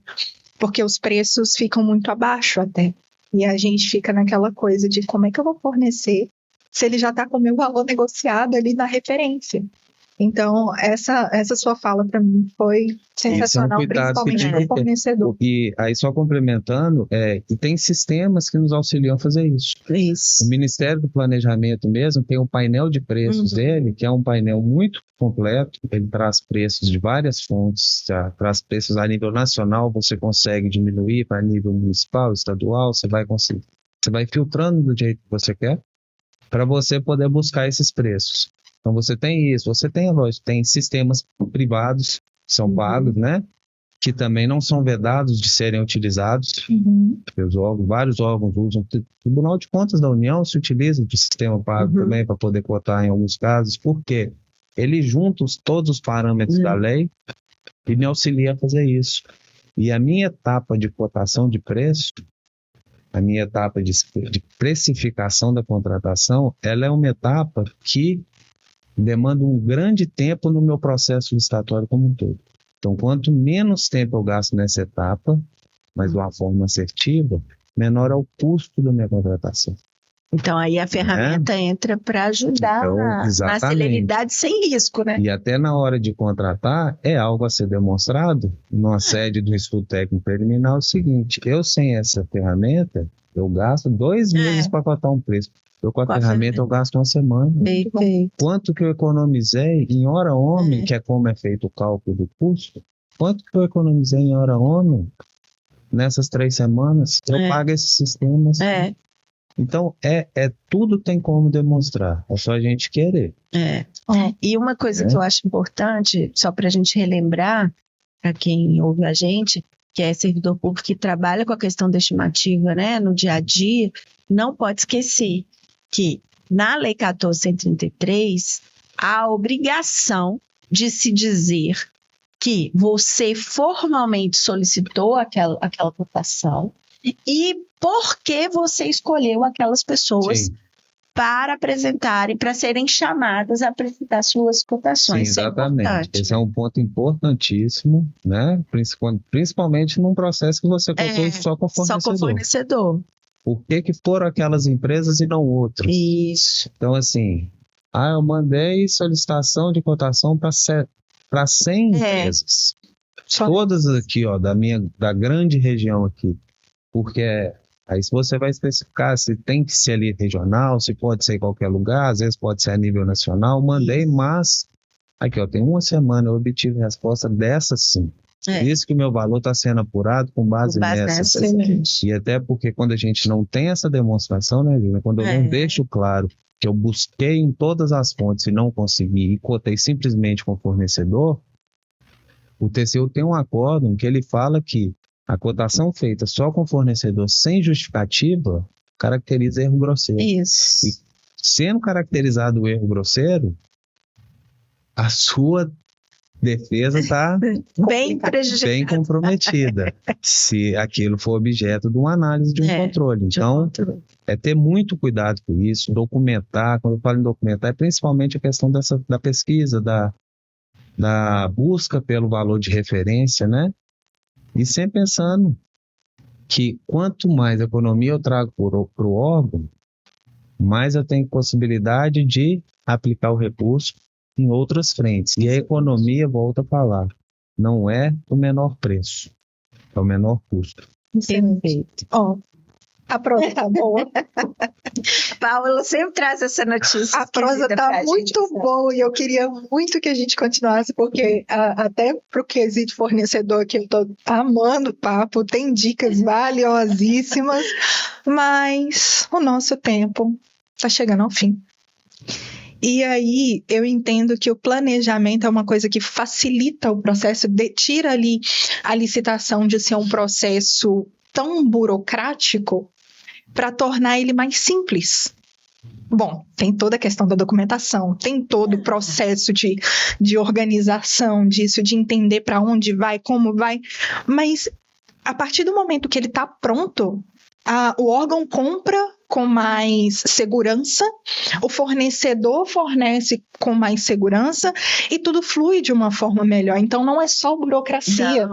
porque os preços ficam muito abaixo até. E a gente fica naquela coisa de como é que eu vou fornecer se ele já está com o meu valor negociado ali na referência. Então, essa sua fala para mim foi sensacional, cuidado que principalmente tem para que o ter. fornecedor. E aí, só complementando, e tem sistemas que nos auxiliam a fazer isso. Isso. O Ministério do Planejamento mesmo tem um painel de preços dele, que é um painel muito completo. Ele traz preços de várias fontes, traz preços a nível nacional, você consegue diminuir para nível municipal, estadual, você vai filtrando do jeito que você quer, para você poder buscar esses preços. Então você tem isso, você tem, lógico, tem sistemas privados que são pagos, né? Que também não são vedados de serem utilizados. Vários órgãos usam. O Tribunal de Contas da União se utiliza de sistema pago também para poder cotar em alguns casos. Por quê? Ele junta todos os parâmetros da lei e me auxilia a fazer isso. E a minha etapa de cotação de preço, a minha etapa de precificação da contratação, ela é uma etapa que demanda um grande tempo no meu processo licitatório como um todo. Então, quanto menos tempo eu gasto nessa etapa, mas de uma forma assertiva, menor é o custo da minha contratação. Então, aí a ferramenta entra para ajudar na celeridade sem risco, né? E até na hora de contratar, é algo a ser demonstrado numa sede do estudo técnico preliminar, o seguinte: eu sem essa ferramenta, eu gasto 2 meses para cotar um preço. Eu com a ferramenta eu gasto uma semana. Perfeito. Quanto que eu economizei em hora homem, que é como é feito o cálculo do custo, quanto que eu economizei em hora homem nessas 3 semanas? Eu pago esses sistemas. Então, tudo tem como demonstrar, é só a gente querer. E uma coisa que eu acho importante, só para a gente relembrar, para quem ouve a gente, que é servidor público que trabalha com a questão da estimativa, né, no dia a dia, não pode esquecer que na Lei 14.133 há a obrigação de se dizer que você formalmente solicitou aquela cotação e por que você escolheu aquelas pessoas para apresentarem, para serem chamadas a apresentar suas cotações. Sim, exatamente. Esse é um ponto importantíssimo, né? Principalmente num processo que você contou só com o fornecedor. Só com o fornecedor. Por que foram aquelas empresas e não outras? Isso. Então, assim, eu mandei solicitação de cotação para 100 empresas. Todas aqui, da grande região aqui. Porque aí se você vai especificar se tem que ser ali regional, se pode ser em qualquer lugar, às vezes pode ser a nível nacional, mandei, mas aqui, tem uma semana eu obtive resposta dessa sim. Por isso que o meu valor está sendo apurado com base nessa. E até porque quando a gente não tem essa demonstração, né, Lívia? Quando eu não deixo claro que eu busquei em todas as fontes e não consegui e cotei simplesmente com o fornecedor, o TCU tem um acórdão que ele fala que a cotação feita só com o fornecedor sem justificativa caracteriza erro grosseiro. Isso. E sendo caracterizado o erro grosseiro, a sua defesa está bem comprometida, se aquilo for objeto de uma análise de um controle. Então, é ter muito cuidado com isso, documentar. Quando eu falo em documentar, é principalmente a questão da pesquisa, da busca pelo valor de referência, né? E sempre pensando que quanto mais economia eu trago para o órgão, mais eu tenho possibilidade de aplicar o recurso em outras frentes. E a economia, volta a falar, não é o menor preço, é o menor custo. Perfeito. A prosa tá boa. Paula sempre traz essa notícia. A prosa tá muito boa e eu queria muito que a gente continuasse, porque até pro quesito fornecedor aqui eu tô amando o papo, tem dicas valiosíssimas, mas o nosso tempo tá chegando ao fim. E aí eu entendo que o planejamento é uma coisa que facilita o processo, tira ali a licitação de ser um processo tão burocrático para tornar ele mais simples. Bom, tem toda a questão da documentação, tem todo o processo de organização disso, de entender para onde vai, como vai, mas a partir do momento que ele está pronto, o órgão compra com mais segurança, o fornecedor fornece com mais segurança e tudo flui de uma forma melhor. Então não é só burocracia,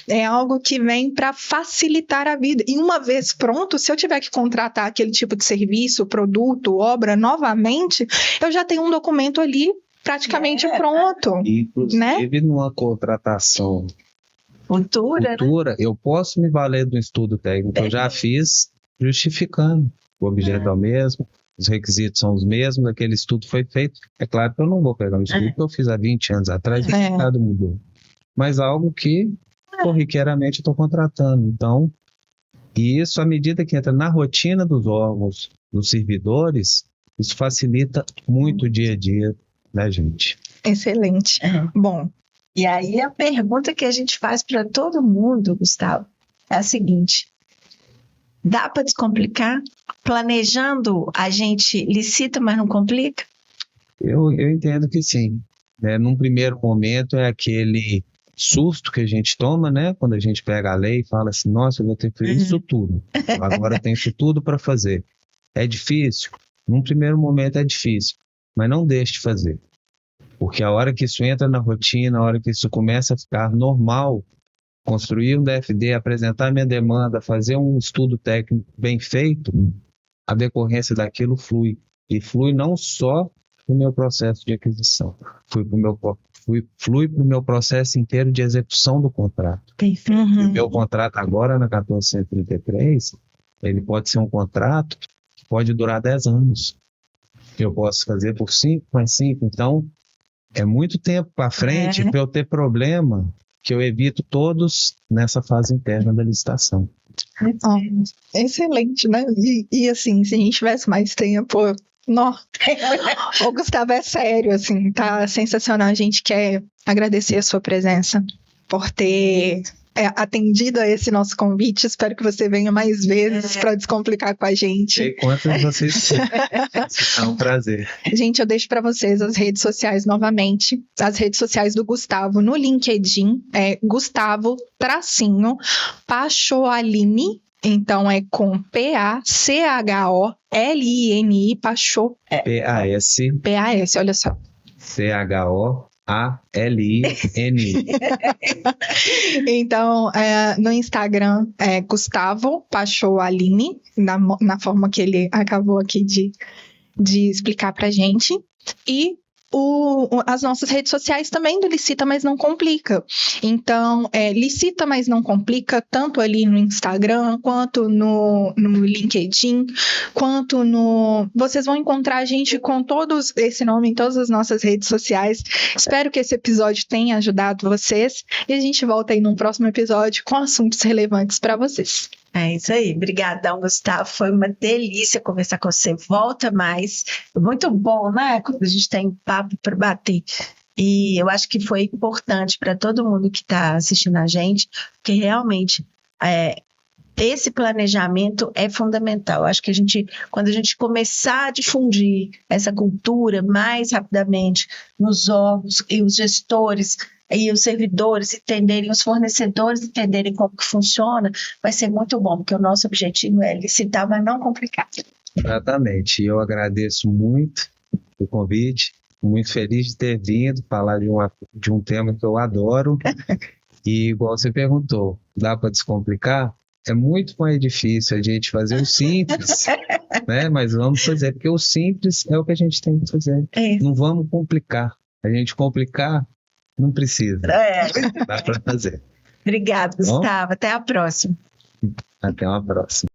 é algo que vem para facilitar a vida. E uma vez pronto, se eu tiver que contratar aquele tipo de serviço, produto, obra novamente, eu já tenho um documento ali praticamente pronto. Inclusive, numa contratação futura, eu posso me valer do estudo técnico que eu já fiz, justificando. O objeto é o mesmo, os requisitos são os mesmos, aquele estudo foi feito. É claro que eu não vou pegar um estudo que eu fiz há 20 anos atrás, e o mercado mudou. Mas algo que, corriqueiramente, eu estou contratando. Então, e isso, à medida que entra na rotina dos órgãos, dos servidores, isso facilita muito o dia a dia da gente. Excelente. Bom, e aí a pergunta que a gente faz para todo mundo, Gustavo, é a seguinte: dá para descomplicar? Planejando, a gente licita, mas não complica? Eu entendo que sim. Num primeiro momento é aquele susto que a gente toma, né? Quando a gente pega a lei e fala assim, nossa, eu vou ter que fazer isso tudo. Agora eu tenho isso tudo para fazer. É difícil? Num primeiro momento é difícil, mas não deixe de fazer. Porque a hora que isso entra na rotina, a hora que isso começa a ficar normal, construir um DFD, apresentar minha demanda, fazer um estudo técnico bem feito, a decorrência daquilo flui. E flui não só no meu processo de aquisição, flui para o meu processo inteiro de execução do contrato. O meu contrato agora na 1433, ele pode ser um contrato que pode durar 10 anos. Eu posso fazer por 5 mais 5, então é muito tempo para frente para eu ter problema que eu evito todos nessa fase interna da licitação. Excelente, né? E assim, se a gente tivesse mais tempo, o Gustavo é sério, assim, tá sensacional. A gente quer agradecer a sua presença por ter atendido a esse nosso convite. Espero que você venha mais vezes para descomplicar com a gente. E quantas vocês é um prazer. Gente, eu deixo para vocês as redes sociais novamente. As redes sociais do Gustavo no LinkedIn é Gustavo Pachoalini. Então é com P-A-C-H-O-L-I-N-I, Pacho. P-A-S, olha só. C-H-O-A-L-I-N-I. Então, no Instagram é Gustavo Pachoalini, na forma que ele acabou aqui de explicar pra gente. E as nossas redes sociais também do Licita, mas não complica. Então, Licita, mas não complica, tanto ali no Instagram, quanto no LinkedIn, quanto no... Vocês vão encontrar a gente com todos esse nome em todas as nossas redes sociais. Espero que esse episódio tenha ajudado vocês e a gente volta aí num próximo episódio com assuntos relevantes para vocês. É isso aí, obrigadão, Gustavo, foi uma delícia conversar com você, volta mais, muito bom, né, quando a gente tem papo para bater, e eu acho que foi importante para todo mundo que está assistindo a gente, porque realmente esse planejamento é fundamental. Eu acho que quando a gente começar a difundir essa cultura mais rapidamente nos órgãos e os gestores e os servidores entenderem, os fornecedores entenderem como que funciona, vai ser muito bom, porque o nosso objetivo é licitar, mas não complicar. Exatamente. Eu agradeço muito o convite, muito feliz de ter vindo falar de um tema que eu adoro. E igual você perguntou, dá para descomplicar? É muito mais difícil a gente fazer o simples, né? Mas vamos fazer, porque o simples é o que a gente tem que fazer. Não vamos complicar. A gente complicar, não precisa. Dá para fazer. Obrigada, Gustavo. Até a próxima. Até uma próxima.